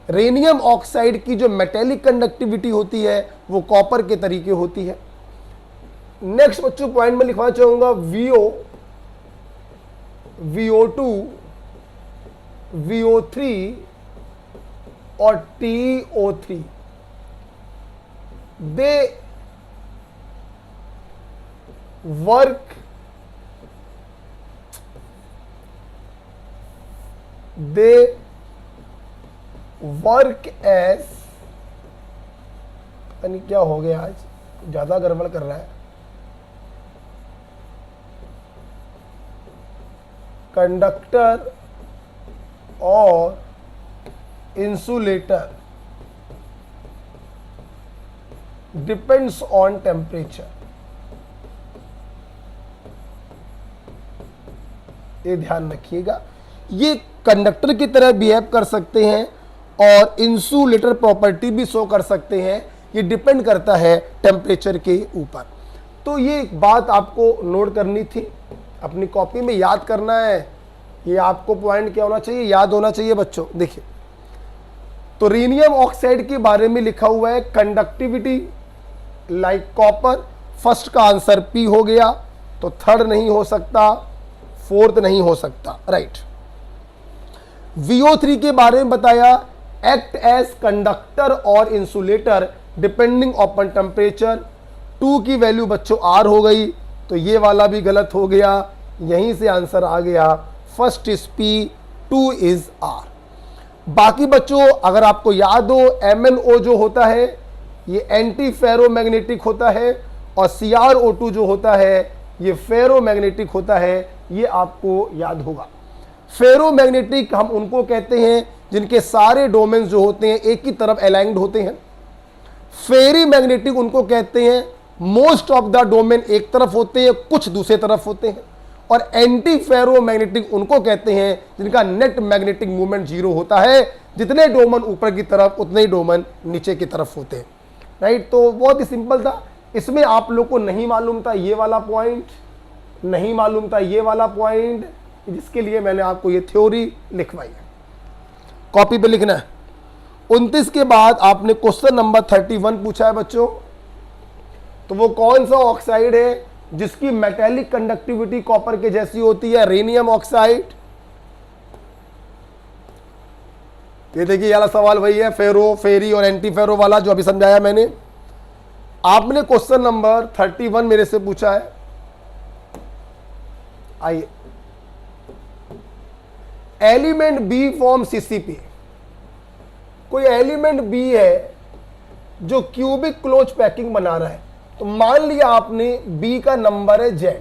Rhenium oxide की जो मेटेलिक कंडक्टिविटी होती है वो कॉपर के तरीके होती है। नेक्स्ट बच्चों पॉइंट में लिखना चाहूंगा VO2, VO3 और TiO3 दे वर्क एज, यानी क्या हो गया आज, ज्यादा गड़बड़ कर रहा है, कंडक्टर और इंसुलेटर डिपेंड्स ऑन टेम्परेचर। ये ध्यान रखिएगा, ये कंडक्टर की तरह बिहेव कर सकते हैं और इंसुलेटर प्रॉपर्टी भी शो कर सकते हैं, ये डिपेंड करता है टेम्परेचर के ऊपर। तो ये एक बात आपको नोट करनी थी, अपनी कॉपी में याद करना है। ये आपको पॉइंट क्या होना चाहिए, याद होना चाहिए बच्चों। देखिए तो रेनियम ऑक्साइड के बारे में लिखा हुआ है कंडक्टिविटी लाइक कॉपर। फर्स्ट का आंसर पी हो गया, तो थर्ड नहीं हो सकता, फोर्थ नहीं हो सकता, राइट। VO3 के बारे में बताया, एक्ट एज कंडक्टर और इंसुलेटर डिपेंडिंग अपॉन टेम्परेचर। 2 की वैल्यू बच्चों R हो गई, तो ये वाला भी गलत हो गया, यहीं से आंसर आ गया, first is P, 2 is R। बाकी बच्चों अगर आपको याद हो, MnO जो होता है ये एंटी फेरोमैग्नेटिक होता है, और CrO2 जो होता है ये फेरोमैग्नेटिक होता है, ये आपको याद होगा। फेरोमैग्नेटिक हम उनको कहते हैं जिनके सारे डोमेन्स जो होते हैं एक ही तरफ अलाइंड होते हैं। फेरी मैग्नेटिक उनको कहते हैं मोस्ट ऑफ द डोमेन एक तरफ होते हैं, कुछ दूसरे तरफ होते हैं। और एंटी फेरोमैग्नेटिक उनको कहते हैं जिनका नेट मैग्नेटिक मूवमेंट 0 होता है, जितने डोमेन ऊपर की तरफ उतने ही डोमेन नीचे की तरफ होते हैं, राइट। तो बहुत ही सिंपल था, इसमें आप लोग को नहीं मालूम था ये वाला पॉइंट, नहीं मालूम था ये वाला पॉइंट, जिसके लिए मैंने आपको ये थ्योरी लिखवाई है, कॉपी पे लिखना है। 29 के बाद आपने क्वेश्चन नंबर 31 पूछा है बच्चों, तो वो कौन सा ऑक्साइड है जिसकी मेटेलिक कंडक्टिविटी कॉपर के जैसी होती है, रेनियम ऑक्साइड। ये देखिए वाला सवाल वही है, फेरो, फेरी और एंटी फेरो वाला जो अभी समझाया मैंने। आपने क्वेश्चन नंबर 31 मेरे से पूछा है, आइए। एलिमेंट बी फॉर्म CCP, कोई एलिमेंट बी है जो क्यूबिक क्लोज पैकिंग बना रहा है। तो मान लिया आपने बी का नंबर है Z,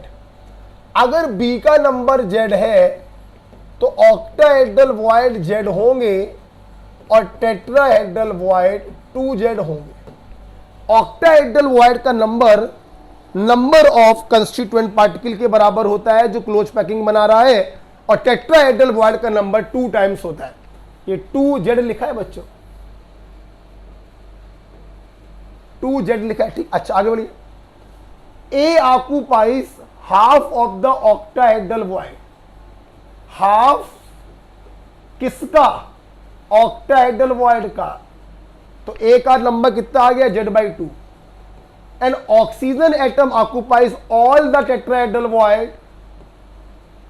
अगर बी का नंबर Z है तो ऑक्टाहेड्रल वॉइड Z होंगे और टेट्राहेड्रल वॉइड 2Z होंगे। ऑक्टाहेड्रल वॉइड का नंबर ऑफ कंस्टिट्यूएंट पार्टिकल के बराबर होता है जो क्लोज पैकिंग बना रहा है, और टेट्राहेड्रल वॉइड का नंबर 2 टाइम्स होता है। ये 2Z लिखा है बच्चों, 2z लिखा है, ठीक। अच्छा आगे बढ़िए। A occupies half of the octahedral void, half किसका? ऑक्टाहेड्रल वॉइड का। तो ए का लंबा कितना आ गया? z/2। And oxygen atom occupies all the tetrahedral void,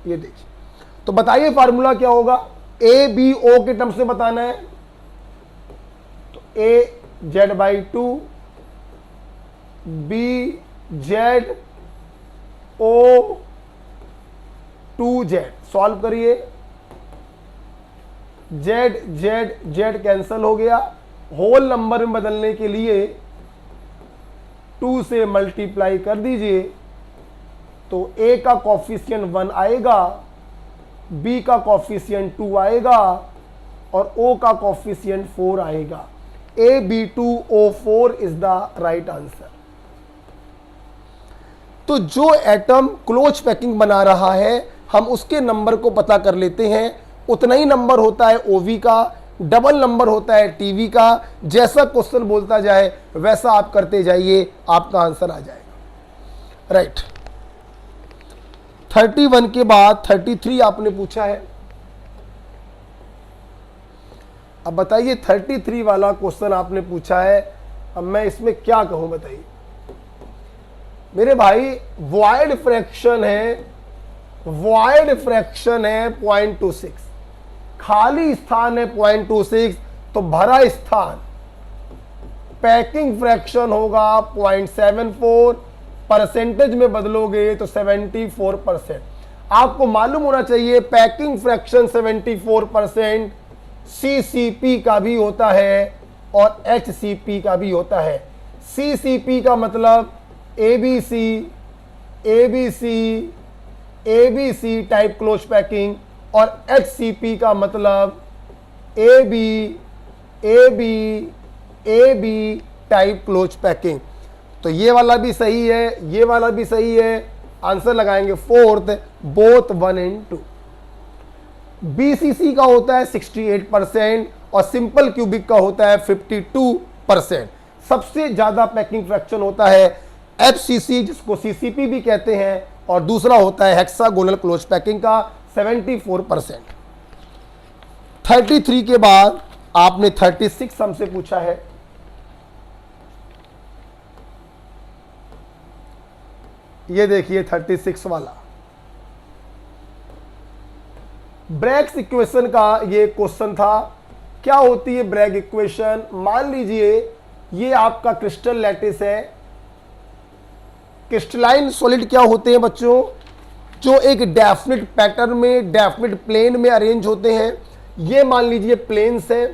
ये देखिए। तो बताइए फार्मूला क्या होगा? ए बी ओ के टर्म से बताना है, तो ए z/2 बी z ओ 2z। सॉल्व करिए, z z z कैंसल हो गया, होल नंबर में बदलने के लिए 2 से मल्टीप्लाई कर दीजिए, तो a का कॉफिशिएंट 1 आएगा, b का कॉफिशिएंट 2 आएगा और o का कॉफिशिएंट 4 आएगा। AB2O4 is the right answer. तो जो एटम क्लोज पैकिंग बना रहा है, हम उसके नंबर को पता कर लेते हैं। उतना ही नंबर होता है OV का, डबल नंबर होता है TV का। जैसा क्वेश्चन बोलता जाए वैसा आप करते जाइए, आपका आंसर आ जाएगा। राइट। 31 के बाद 33 आपने पूछा है। अब बताइए 33 वाला क्वेश्चन आपने पूछा है, अब मैं इसमें क्या कहूं बताइए मेरे भाई। वॉइड फ्रैक्शन है, वॉइड फ्रैक्शन है 0.26, खाली स्थान है 0.26, तो भरा स्थान पैकिंग फ्रैक्शन होगा 0.74, परसेंटेज में बदलोगे तो 74%। आपको मालूम होना चाहिए पैकिंग फ्रैक्शन 74% CCP का भी होता है और HCP का भी होता है। CCP का मतलब ABC, ABC, ABC type close packing, और HCP का मतलब AB, AB, AB type close packing. तो ये वाला भी सही है, ये वाला भी सही है, आंसर लगाएंगे फोर्थ, बोथ 1 and 2। BCC का होता है 68% और सिंपल क्यूबिक का होता है 52%। सबसे ज्यादा पैकिंग फ्रैक्शन होता है FCC, जिसको CCP भी कहते हैं, और दूसरा होता है हेक्सागोनल क्लोज पैकिंग का 74%। 33 के बाद आपने 36 हमसे पूछा है। ये देखिए 36 वाला ब्रैग्स इक्वेशन का ये क्वेश्चन था। क्या होती है ब्रैग इक्वेशन? मान लीजिए ये आपका क्रिस्टल लैटिस है। क्रिस्टलाइन सॉलिड क्या होते हैं बच्चों? जो एक डेफिनेट पैटर्न में, डेफिनेट प्लेन में अरेंज होते हैं। ये मान लीजिए प्लेन्स है,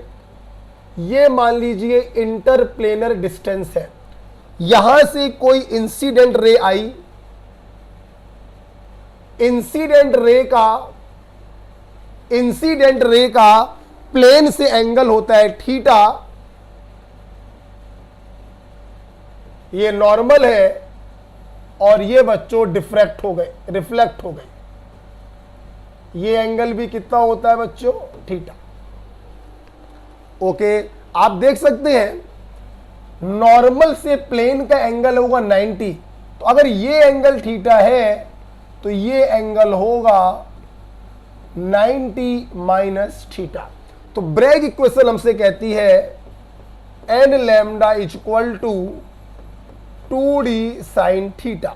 ये मान लीजिए इंटरप्लेनर डिस्टेंस है। यहां से कोई इंसिडेंट रे आई, इंसिडेंट रे का प्लेन से एंगल होता है थीटा। ये नॉर्मल है और ये बच्चों डिफ्रैक्ट हो गए, रिफ्लेक्ट हो गए। ये एंगल भी कितना होता है बच्चों? थीटा। ओके, आप देख सकते हैं नॉर्मल से प्लेन का एंगल होगा 90। तो अगर ये एंगल थीटा है तो ये एंगल होगा 90 माइनस थीटा। तो ब्रैग इक्वेशन हमसे कहती है n lambda equal to 2d sine theta.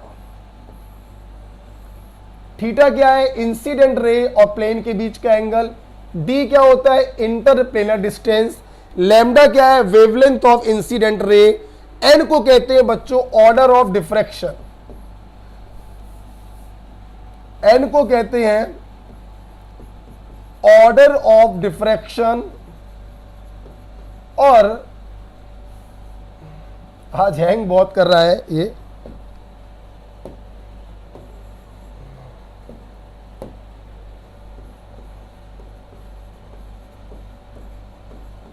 Theta क्या है? इंसिडेंट रे और प्लेन के बीच का एंगल। d क्या होता है? Interplanar distance. लैम्डा क्या है? Wavelength of incident ray. n को कहते हैं बच्चों ऑर्डर ऑफ डिफ्रैक्शन। n को कहते हैं ऑर्डर ऑफ डिफ्रैक्शन। और आज हैंग बहुत कर रहा है ये,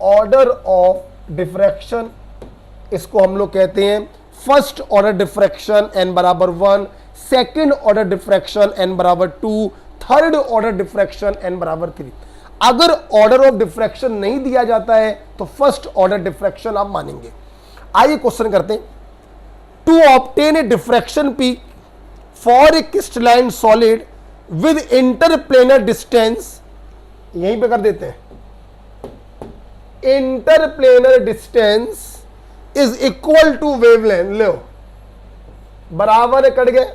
ऑर्डर ऑफ डिफ्रैक्शन इसको हम लोग कहते हैं फर्स्ट ऑर्डर डिफ्रैक्शन n बराबर 1, सेकेंड ऑर्डर डिफ्रैक्शन n बराबर 2, थर्ड ऑर्डर डिफ्रैक्शन n बराबर 3। अगर ऑर्डर ऑफ डिफ्रैक्शन नहीं दिया जाता है तो फर्स्ट ऑर्डर डिफ्रैक्शन आप मानेंगे। आइए क्वेश्चन करते हैं। To obtain a diffraction peak for a crystalline solid with interplanar distance, यहीं पे कर देते हैं, interplanar distance is equal to wavelength, लो बराबर है, कट गए।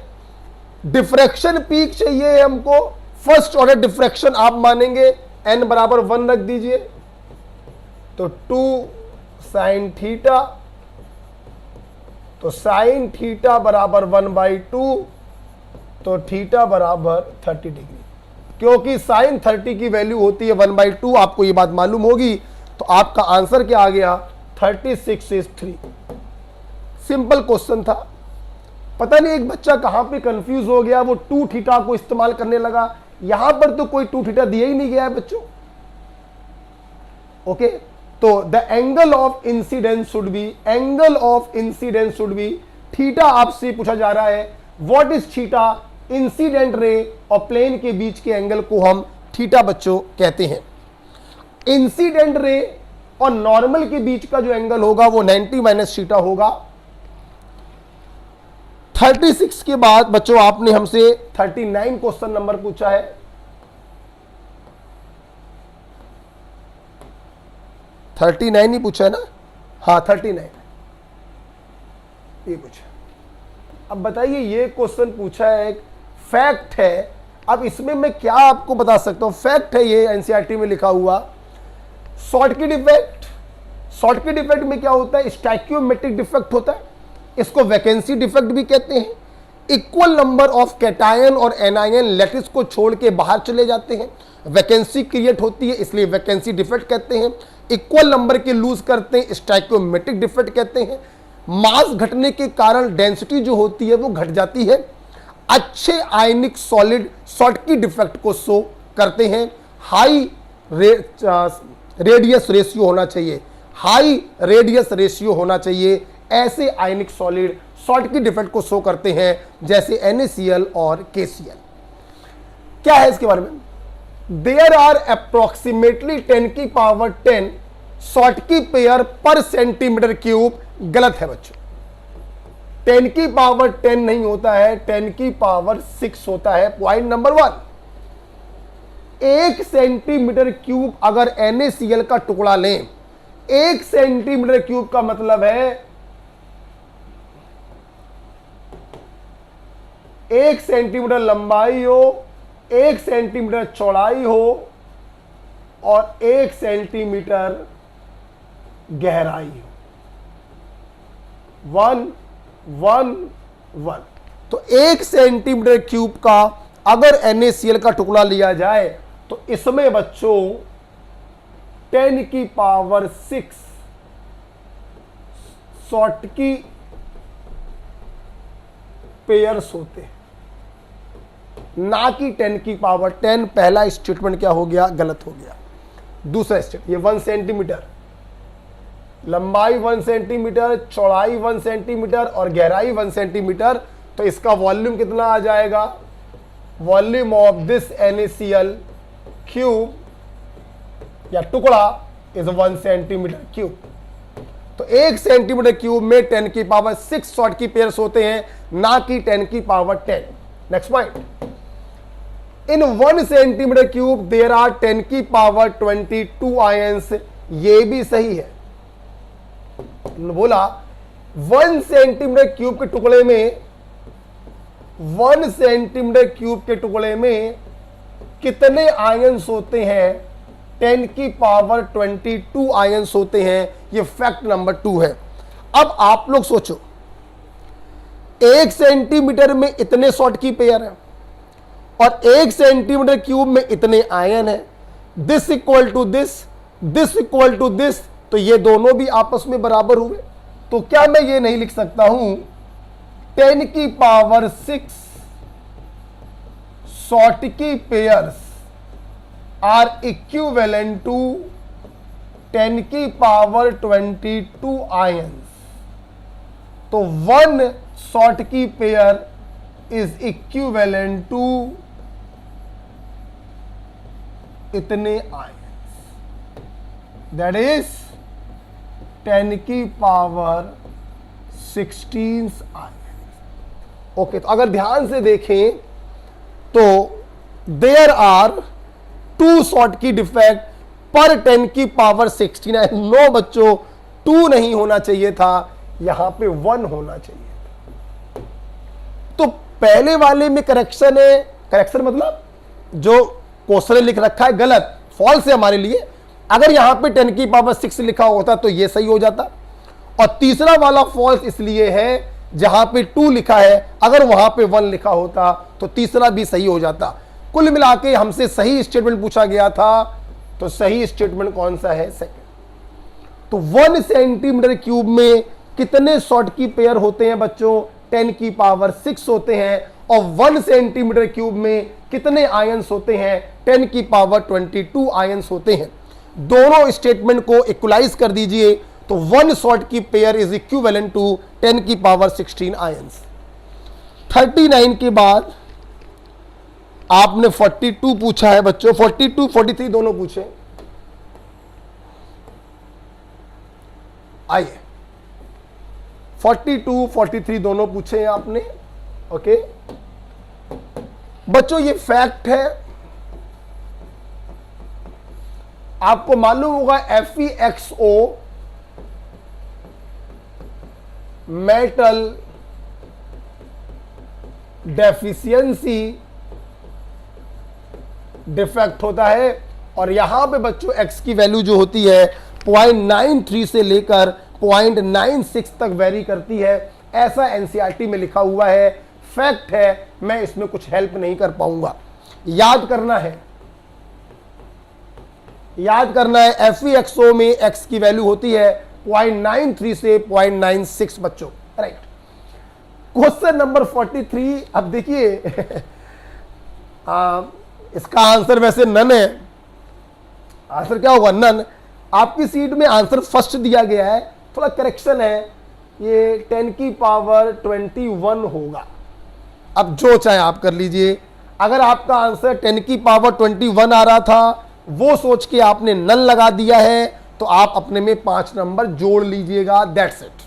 डिफ्रैक्शन पीक चाहिए हमको, फर्स्ट ऑर्डर डिफ्रैक्शन आप मानेंगे n बराबर 1 रख दीजिए, तो 2 साइन थीटा, तो साइन थीटा बराबर 1/2, तो थीटा बराबर 30 डिग्री। क्योंकि साइन 30 की वैल्यू होती है 1/2, आपको ये बात मालूम होगी, तो आपका आंसर क्या आ गया, 36 is 3। सिंपल क्वेश्चन था। पता नहीं एक बच्चा कहां पे कंफ्यूज हो गया, वो 2 थीटा को इस्तेमाल करने लगा। यहां पर तो कोई 2 थीटा दिया ही नहीं गया है बच्चों। ओके, तो the angle of incidence should be, angle of incidence should be theta. आपसे पूछा जा रहा है what is theta, incident ray और प्लेन के बीच के एंगल को हम थीटा बच्चों कहते हैं। इंसिडेंट रे और नॉर्मल के बीच का जो एंगल होगा वो 90 माइनस थीटा होगा। 36 के बाद बच्चों आपने हमसे 39 क्वेश्चन नंबर पूछा है। थर्टी नाइन ही पूछा है ना, हाँ 39 ये पूछा। अब बताइए, ये क्वेश्चन पूछा है, एक फैक्ट है। अब इसमें मैं क्या आपको बता सकता हूं, फैक्ट है ये, एनसीईआरटी में लिखा हुआ। शॉर्टकट इफेक्ट, शॉर्टकट इफेक्ट में क्या होता है, स्टैक्योमेट्रिक डिफेक्ट होता है, इसको वैकेंसी डिफेक्ट भी कहते हैं। इक्वल नंबर ऑफ कैटायन और एनायन लैटिस को छोड़ के बाहर चले जाते हैं, वैकेंसी क्रिएट होती है, इसलिए वैकेंसी डिफेक्ट कहते हैं। इक्वल नंबर के लूज करते हैं, स्टैक्योमेट्रिक डिफेक्ट कहते हैं। मास घटने के कारण डेंसिटी जो होती है वो घट जाती है। अच्छे आयनिक सॉलिड शॉर्टकी डिफेक्ट को शो करते हैं। हाई रेडियस रेशियो होना चाहिए, हाई रेडियस रेशियो होना चाहिए। ऐसे आयनिक सॉलिड शॉर्टकी डिफेक्ट को शो करते हैं, जैसे NaCl और KCl। क्या है इसके बारे में, देयर आर अप्रोक्सीमेटली 10 की पावर 10 शॉर्टकी पेयर पर सेंटीमीटर क्यूब। गलत है बच्चों, 10 की पावर 10 नहीं होता है, 10 की पावर 6 होता है। पॉइंट नंबर 1, 1 सेंटीमीटर क्यूब अगर NaCl का टुकड़ा लें, 1 सेंटीमीटर क्यूब का मतलब है 1 सेंटीमीटर लंबाई हो, 1 सेंटीमीटर चौड़ाई हो और 1 सेंटीमीटर गहराई हो। 1 1 1, तो 1 सेंटीमीटर क्यूब का अगर NaCl का टुकड़ा लिया जाए तो इसमें बच्चों 10 की पावर 6 शॉर्टकी पेयर्स होते हैं, ना कि 10 की पावर 10। पहला स्टेटमेंट क्या हो गया, गलत हो गया। दूसरा स्टेटमेंट, ये 1 सेंटीमीटर लंबाई, 1 सेंटीमीटर चौड़ाई, 1 सेंटीमीटर और गहराई 1 सेंटीमीटर, तो इसका वॉल्यूम कितना आ जाएगा, volume of this NaCl cube या टुकड़ा इज 1 सेंटीमीटर क्यूब। तो 1 सेंटीमीटर क्यूब में 10 की पावर 6 शॉर्टकी पेयर्स होते हैं, ना कि 10 की power 10। Next point, in 1 centimetre cube there are 10 की पावर 22 आयंस। ये भी सही है। बोला 1 सेंटीमीटर क्यूब के टुकड़े में, 1 सेंटीमीटर क्यूब के टुकड़े में कितने आयंस होते हैं, 10 की पावर 22 आयंस होते हैं। ये फैक्ट नंबर 2 है। अब आप लोग सोचो, 1 सेंटीमीटर में इतने शॉर्टकी पेयर है और 1 सेंटीमीटर क्यूब में इतने आयन है, this equal to this, this equal to this, तो ये दोनों भी आपस में बराबर हुए। तो क्या मैं ये नहीं लिख सकता हूं 10 की power 6 Schottky pairs are equivalent to 10 की पावर 22 आयंस। तो 1 Schottky pair is equivalent to इतने आयंस, दैट इज 10 की पावर 16 आयन। ओके, तो अगर ध्यान से देखें तो देयर आर 2 शॉटकी डिफेक्ट पर 10 की पावर 16। नो बच्चों, 2 नहीं होना चाहिए था, यहां पे 1 होना चाहिए। तो पहले वाले में करेक्शन है, करेक्शन मतलब जो क्वेश्चन लिख रखा है गलत, फॉल्स है हमारे लिए। अगर यहां पे 10 की पावर 6 लिखा होता तो ये सही हो जाता, और तीसरा वाला फॉल्स इसलिए है जहां पे 2 लिखा है, अगर वहां पे 1 लिखा होता तो तीसरा भी सही हो जाता। कुल मिला के हमसे सही स्टेटमेंट पूछा गया था, तो सही स्टेटमेंट कौन सा है? सेकंड। तो 1 सेंटीमीटर क्यूब में कितने शॉट की पेयर होते हैं बच्चों? 10 की पावर 6 होते हैं। और 1 सेंटीमीटर क्यूब में कितने आयंस होते हैं? 10 की पावर 22 आयंस होते हैं। दोनों स्टेटमेंट को इक्वलाइज कर दीजिए, तो 1 शॉट की पेयर इज इक्विवेलेंट टू 10 की पावर 16 आयंस। 39 के बाद आपने 42 पूछा है बच्चों, 42 43 दोनों पूछे। आइए, 42 43 दोनों पूछे हैं आपने। ओके बच्चों, ये फैक्ट है, आपको मालूम होगा FeXO मेटल डेफिशिएंसी डिफेक्ट होता है, और यहां पे बच्चों x की वैल्यू जो होती है 0.93 से लेकर 0.96 तक वेरी करती है। ऐसा NCERT में लिखा हुआ है, फैक्ट है, मैं इसमें कुछ हेल्प नहीं कर पाऊंगा। याद करना है, याद करना है, FeXO में x की वैल्यू होती है 0.93 से 0.96 बच्चों, राइट। Question number 43। अब देखिए इसका आंसर वैसे नन है। आंसर क्या होगा? नन। आपकी सीट में आंसर फर्स्ट दिया गया है, थोड़ा करेक्शन है, ये 10 की पावर 21 होगा। अब जो चाहे आप कर लीजिए। अगर आपका आंसर 10 की पावर 21 आ रहा था, वो सोच के आपने नन लगा दिया है, तो आप अपने में 5 नंबर जोड़ लीजिएगा। That's it.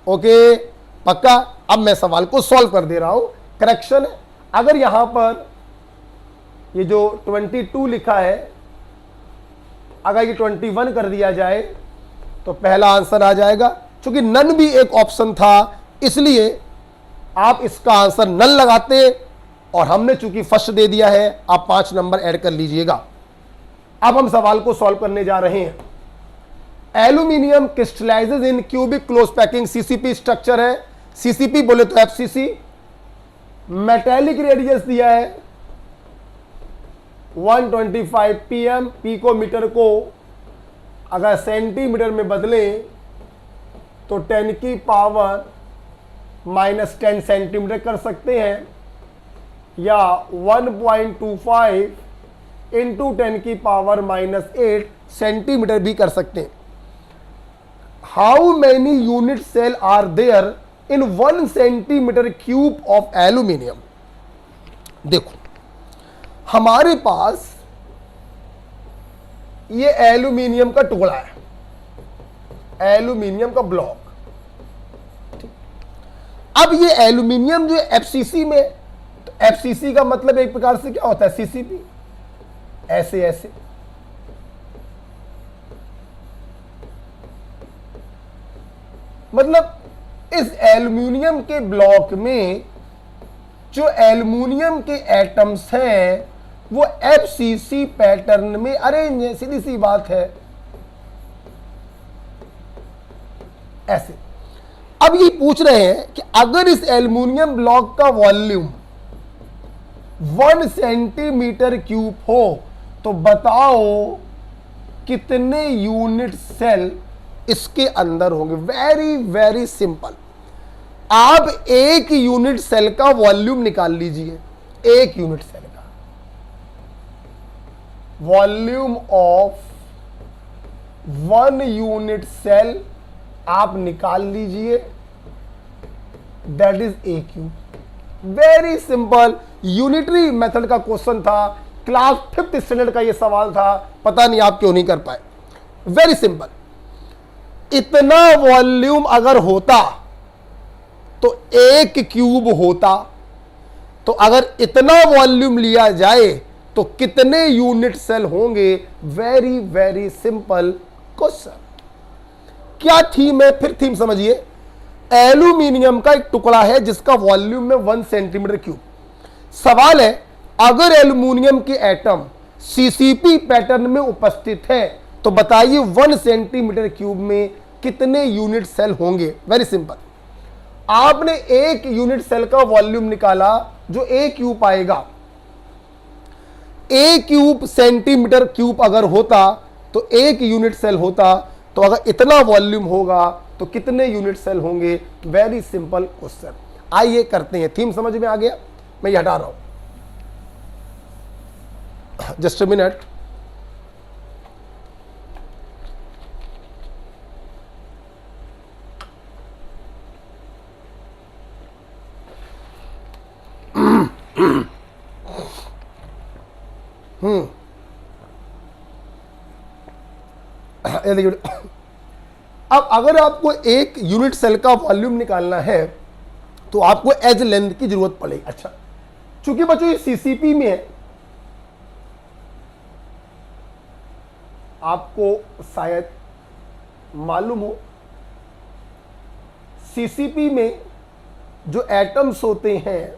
ओके, पक्का? अब मैं सवाल को सॉल्व कर दे रहा हूं। करेक्शन है, अगर यहां पर ये जो 22 लिखा है, अगर ये 21 कर दिया जाए तो पहला आंसर आ जाएगा। क्योंकि नन भी एक ऑप्शन था, इसलिए आप इसका आंसर नन लगाते, और हमने चूंकि फर्स्ट दे दिया है, आप 5 नंबर ऐड कर लीजिएगा। अब हम सवाल को सॉल्व करने जा रहे हैं। Aluminium crystallizes in cubic close packing, CCP structure है। सीसीपी बोले तो FCC। मेटेलिक रेडियस दिया है 125 pm। पिकोमीटर को अगर सेंटीमीटर में बदलें तो 10 की पावर -10 सेंटीमीटर कर सकते हैं, या 1.25 इंटू 10 की पावर -8 सेंटीमीटर भी कर सकते हैं। How many unit cell are there in 1 centimetre cube of aluminium? देखो, हमारे पास ये एल्यूमिनियम का टुकड़ा है, एल्यूमिनियम का ब्लॉक। अब ये एल्यूमिनियम जो FCC में, तो FCC का मतलब एक प्रकार से क्या होता है? CCP। ऐसे ऐसे मतलब इस एल्यूमिनियम के ब्लॉक में जो एल्यूमिनियम के एटम्स हैं वो FCC पैटर्न में अरेंज है। सीधी सी बात है, ऐसे। अब ये पूछ रहे हैं कि अगर इस एल्यूमिनियम ब्लॉक का वॉल्यूम 1 सेंटीमीटर क्यूब हो तो बताओ कितने यूनिट सेल इसके अंदर होंगे। Very very simple. आप एक यूनिट सेल का वॉल्यूम निकाल लीजिए, एक यूनिट सेल का वॉल्यूम ऑफ 1 यूनिट सेल आप निकाल लीजिए, that is a cube. Very simple, unitary method का क्वेश्चन था, क्लास 5th स्टैंडर्ड का ये सवाल था, पता नहीं आप क्यों नहीं कर पाए। Very simple. इतना वॉल्यूम अगर होता तो एक क्यूब होता, तो अगर इतना वॉल्यूम लिया जाए तो कितने यूनिट सेल होंगे? Very very simple question. क्या थीम है? फिर थीम समझिए। एल्यूमिनियम का एक टुकड़ा है जिसका वॉल्यूम में 1 सेंटीमीटर क्यूब। सवाल है, अगर एल्यूमिनियम के एटम सीसीपी पैटर्न में उपस्थित है तो बताइए 1 सेंटीमीटर क्यूब में कितने यूनिट सेल होंगे? Very simple. आपने एक यूनिट सेल का वॉल्यूम निकाला जो ए क्यूब आएगा। ए क्यूब सेंटीमीटर क्यूब अगर होता तो एक यूनिट सेल होता, तो अगर इतना वॉल्यूम होगा तो कितने यूनिट सेल होंगे? Very simple question. आइए करते हैं। थीम समझ में आ गया? मैं ये हटा रहा हूं, जस्ट अ मिनट। ये देखिए, अब अगर आपको एक यूनिट सेल का वॉल्यूम निकालना है तो आपको एज लेंथ की जरूरत पड़ेगी। अच्छा, चूंकि बच्चों ये सीसीपी में है, आपको शायद मालूम हो, सीसीपी में जो एटम्स होते हैं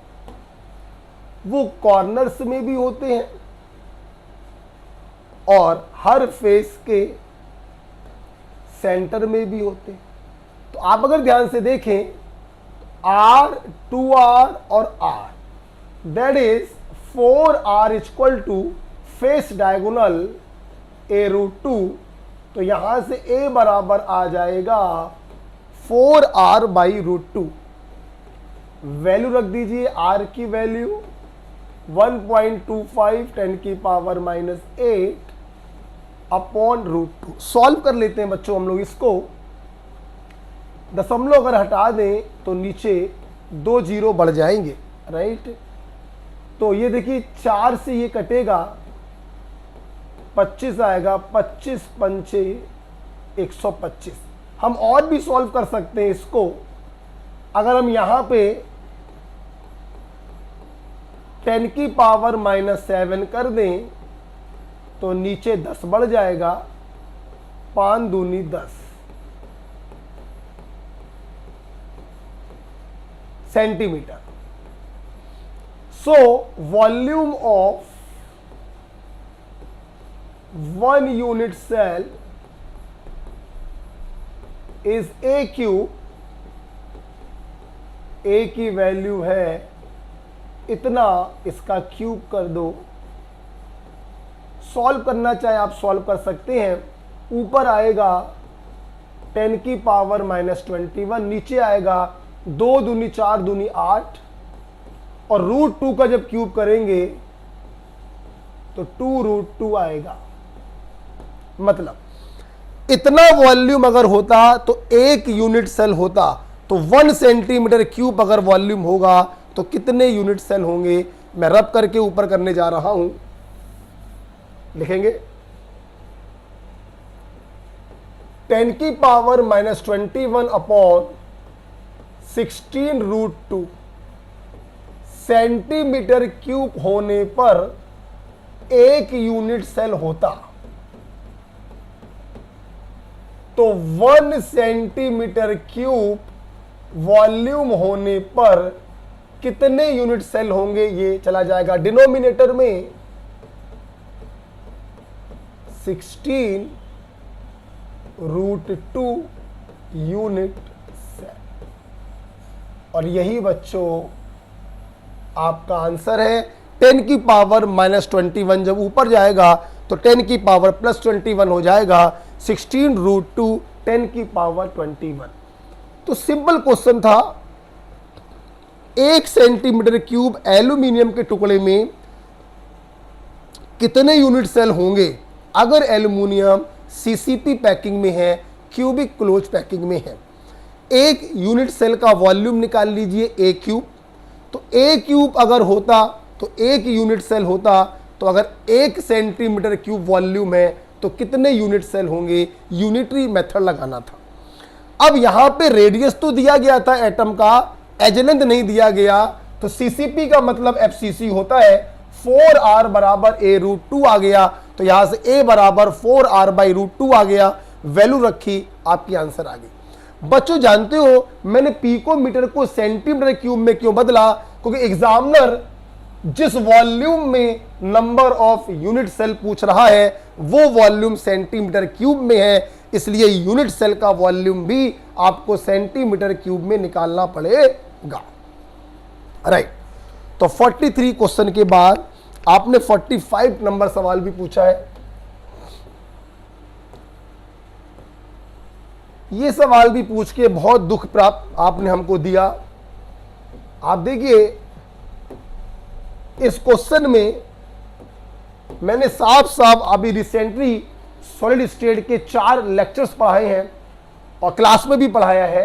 वो कॉर्नर्स में भी होते हैं और हर फेस के सेंटर में भी होते हैं। तो आप अगर ध्यान से देखें, R, 2R और R, that is 4R equal to face diagonal A√2। तो यहां से A बराबर आ जाएगा 4R/√2। वैल्यू रख दीजिए, R की वैल्यू 1.25 10⁻⁻8 अपॉन √2। सॉल्व कर लेते हैं बच्चों हम लोग इसको। दशमलव अगर हटा दें तो नीचे 2 जीरो बढ़ जाएंगे, राइट। तो ये देखिए 4 से ये कटेगा, 25 आएगा, 25 पंचे 125। हम और भी सॉल्व कर सकते हैं इसको। अगर हम यहां पे 10⁻⁻7 कर दें तो नीचे 10 बढ़ जाएगा, 5 दूनी 10 centimetre. So volume of 1 unit cell is a cube. A की वैल्यू है इतना, इसका क्यूब कर दो। सॉल्व करना चाहे आप सॉल्व कर सकते हैं। ऊपर आएगा 10⁻⁻21, नीचे आएगा 2 दूनी 4 दूनी 8, और √2 का जब क्यूब करेंगे तो 2√2 आएगा। मतलब इतना वॉल्यूम अगर होता तो एक यूनिट सेल होता, तो 1 सेंटीमीटर क्यूब अगर वॉल्यूम होगा तो कितने यूनिट सेल होंगे? मैं रब करके ऊपर करने जा रहा हूं, लिखेंगे 10⁻⁻21 अपॉन 16√2 सेंटीमीटर क्यूब होने पर एक यूनिट सेल होता। तो 1 सेंटीमीटर क्यूब वॉल्यूम होने पर कितने यूनिट सेल होंगे? ये चला जाएगा डिनोमिनेटर में 16√2 यूनिट सेल, और यही बच्चों आपका आंसर है। 10⁻⁻21 जब ऊपर जाएगा तो 10⁻+21 हो जाएगा, 16√2 10⁻21। तो सिंपल क्वेश्चन था। 1 सेंटीमीटर क्यूब एल्यूमिनियम के टुकड़े में कितने यूनिट सेल होंगे अगर एल्यूमिनियम सीसीपी पैकिंग में है, क्यूबिक क्लोज पैकिंग में है। एक यूनिट सेल का वॉल्यूम निकाल लीजिए ए क्यूब। तो ए क्यूब अगर होता तो एक यूनिट सेल होता, तो अगर 1 सेंटीमीटर क्यूब वॉल्यूम है तो कितने यूनिट सेल होंगे? यूनिटरी मेथड लगाना था। अब यहां पे रेडियस तो दिया गया था एटम का एज नहीं दिया गया तो सीसीपी का मतलब एफसीसी होता है 4r बराबर a रूट 2 आ गया, तो यहां से a बराबर 4r बाई रूट 2 आ गया, वैल्यू रखी, आपकी आंसर आ गई। बच्चों जानते हो मैंने पिकोमीटर को सेंटीमीटर क्यूब में क्यों बदला, क्योंकि एग्जामिनर जिस वॉल्यूम में नंबर ऑफ यूनिट सेल पूछ रहा है वो वॉल्यूम सेंटीमीटर क्यूब में है, इसलिए यूनिट सेल का वॉल्यूम भी आपको सेंटीमीटर क्यूब में निकालना पड़ेगा। राइट, तो 43 क्वेश्चन के बाद आपने 45 नंबर सवाल भी पूछा है। ये सवाल भी पूछ के बहुत दुख प्राप्त आपने हमको दिया। आप देखिए इस क्वेश्चन में मैंने साफ साफ अभी रिसेंटली सॉलिड स्टेट के 4 लेक्चर्स पढ़ाए हैं और क्लास में भी पढ़ाया है।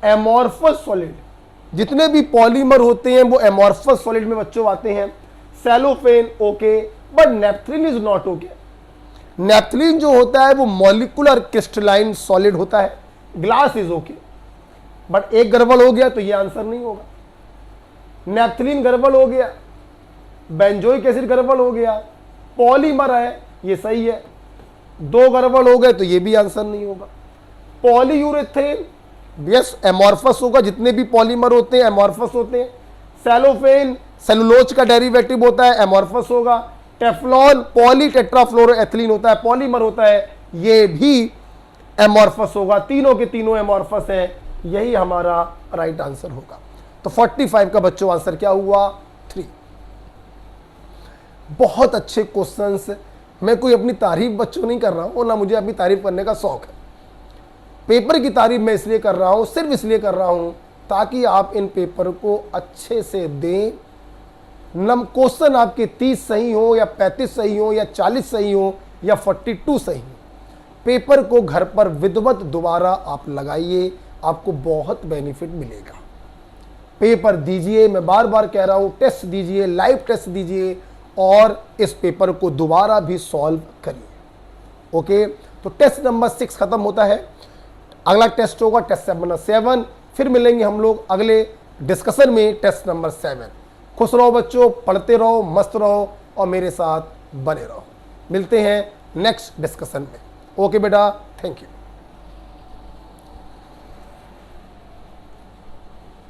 एमॉर्फस सॉलिड, जितने भी पॉलीमर होते हैं वो एमॉर्फस सॉलिड में बच्चों आते हैं। Cellophane okay, but naphthalene is not okay. Naphthalene जो होता है वो मॉलिक्यूलर क्रिस्टलाइन सॉलिड होता है। ग्लास इज ओके, बट एक गड़बड़ हो गया तो ये आंसर नहीं होगा। नेपथलीन गड़बड़ हो गया, बेंजोइक एसिड गड़बड़ हो गया, पॉलीमर है ये सही है, 2 गड़बड़ हो गए तो ये भी आंसर नहीं होगा। पॉलीयूरेथेन यस एमॉर्फस होगा, जितने भी पॉलीमर होते हैं एमॉर्फस होते हैं। सेलोफेन सेलुलोज का डेरिवेटिव होता है, एमॉर्फस होगा। टेफ्लॉन पॉलीटेट्राफ्लोरोएथिलीन होता है, पॉलीमर होता है, ये भी एमॉर्फस होगा। तीनों के तीनों एमॉर्फस हैं, यही हमारा राइट आंसर होगा। तो 45 का बच्चों आंसर क्या हुआ 3। बहुत अच्छे क्वेश्चंस। मैं कोई अपनी तारीफ बच्चों नहीं कर रहा हूं, ना मुझे अपनी तारीफ करने का शौक है। पेपर की तारीफ मैं इसलिए कर रहा हूं, सिर्फ इसलिए कर रहा हूं ताकि आप इन पेपर को अच्छे से दें। क्वेश्चन आपके 30 सही हो या 35 सही हो या 40 सही हो या 42 सही हो, पेपर को घर पर विधिवत दोबारा आप लगाइए, आपको बहुत बेनिफिट मिलेगा। पेपर दीजिए, मैं बार बार कह रहा हूं, टेस्ट दीजिए, लाइव टेस्ट दीजिए और इस पेपर को दोबारा भी सॉल्व करिए। ओके, तो टेस्ट नंबर 6 खत्म होता है। अगला टेस्ट होगा टेस्ट नंबर 7। फिर मिलेंगे हम लोग अगले डिस्कशन में टेस्ट नंबर 7। खुश रहो बच्चों, पढ़ते रहो, मस्त रहो और मेरे साथ बने रहो। मिलते हैं नेक्स्ट डिस्कशन में। ओके बेटा, थैंक यू।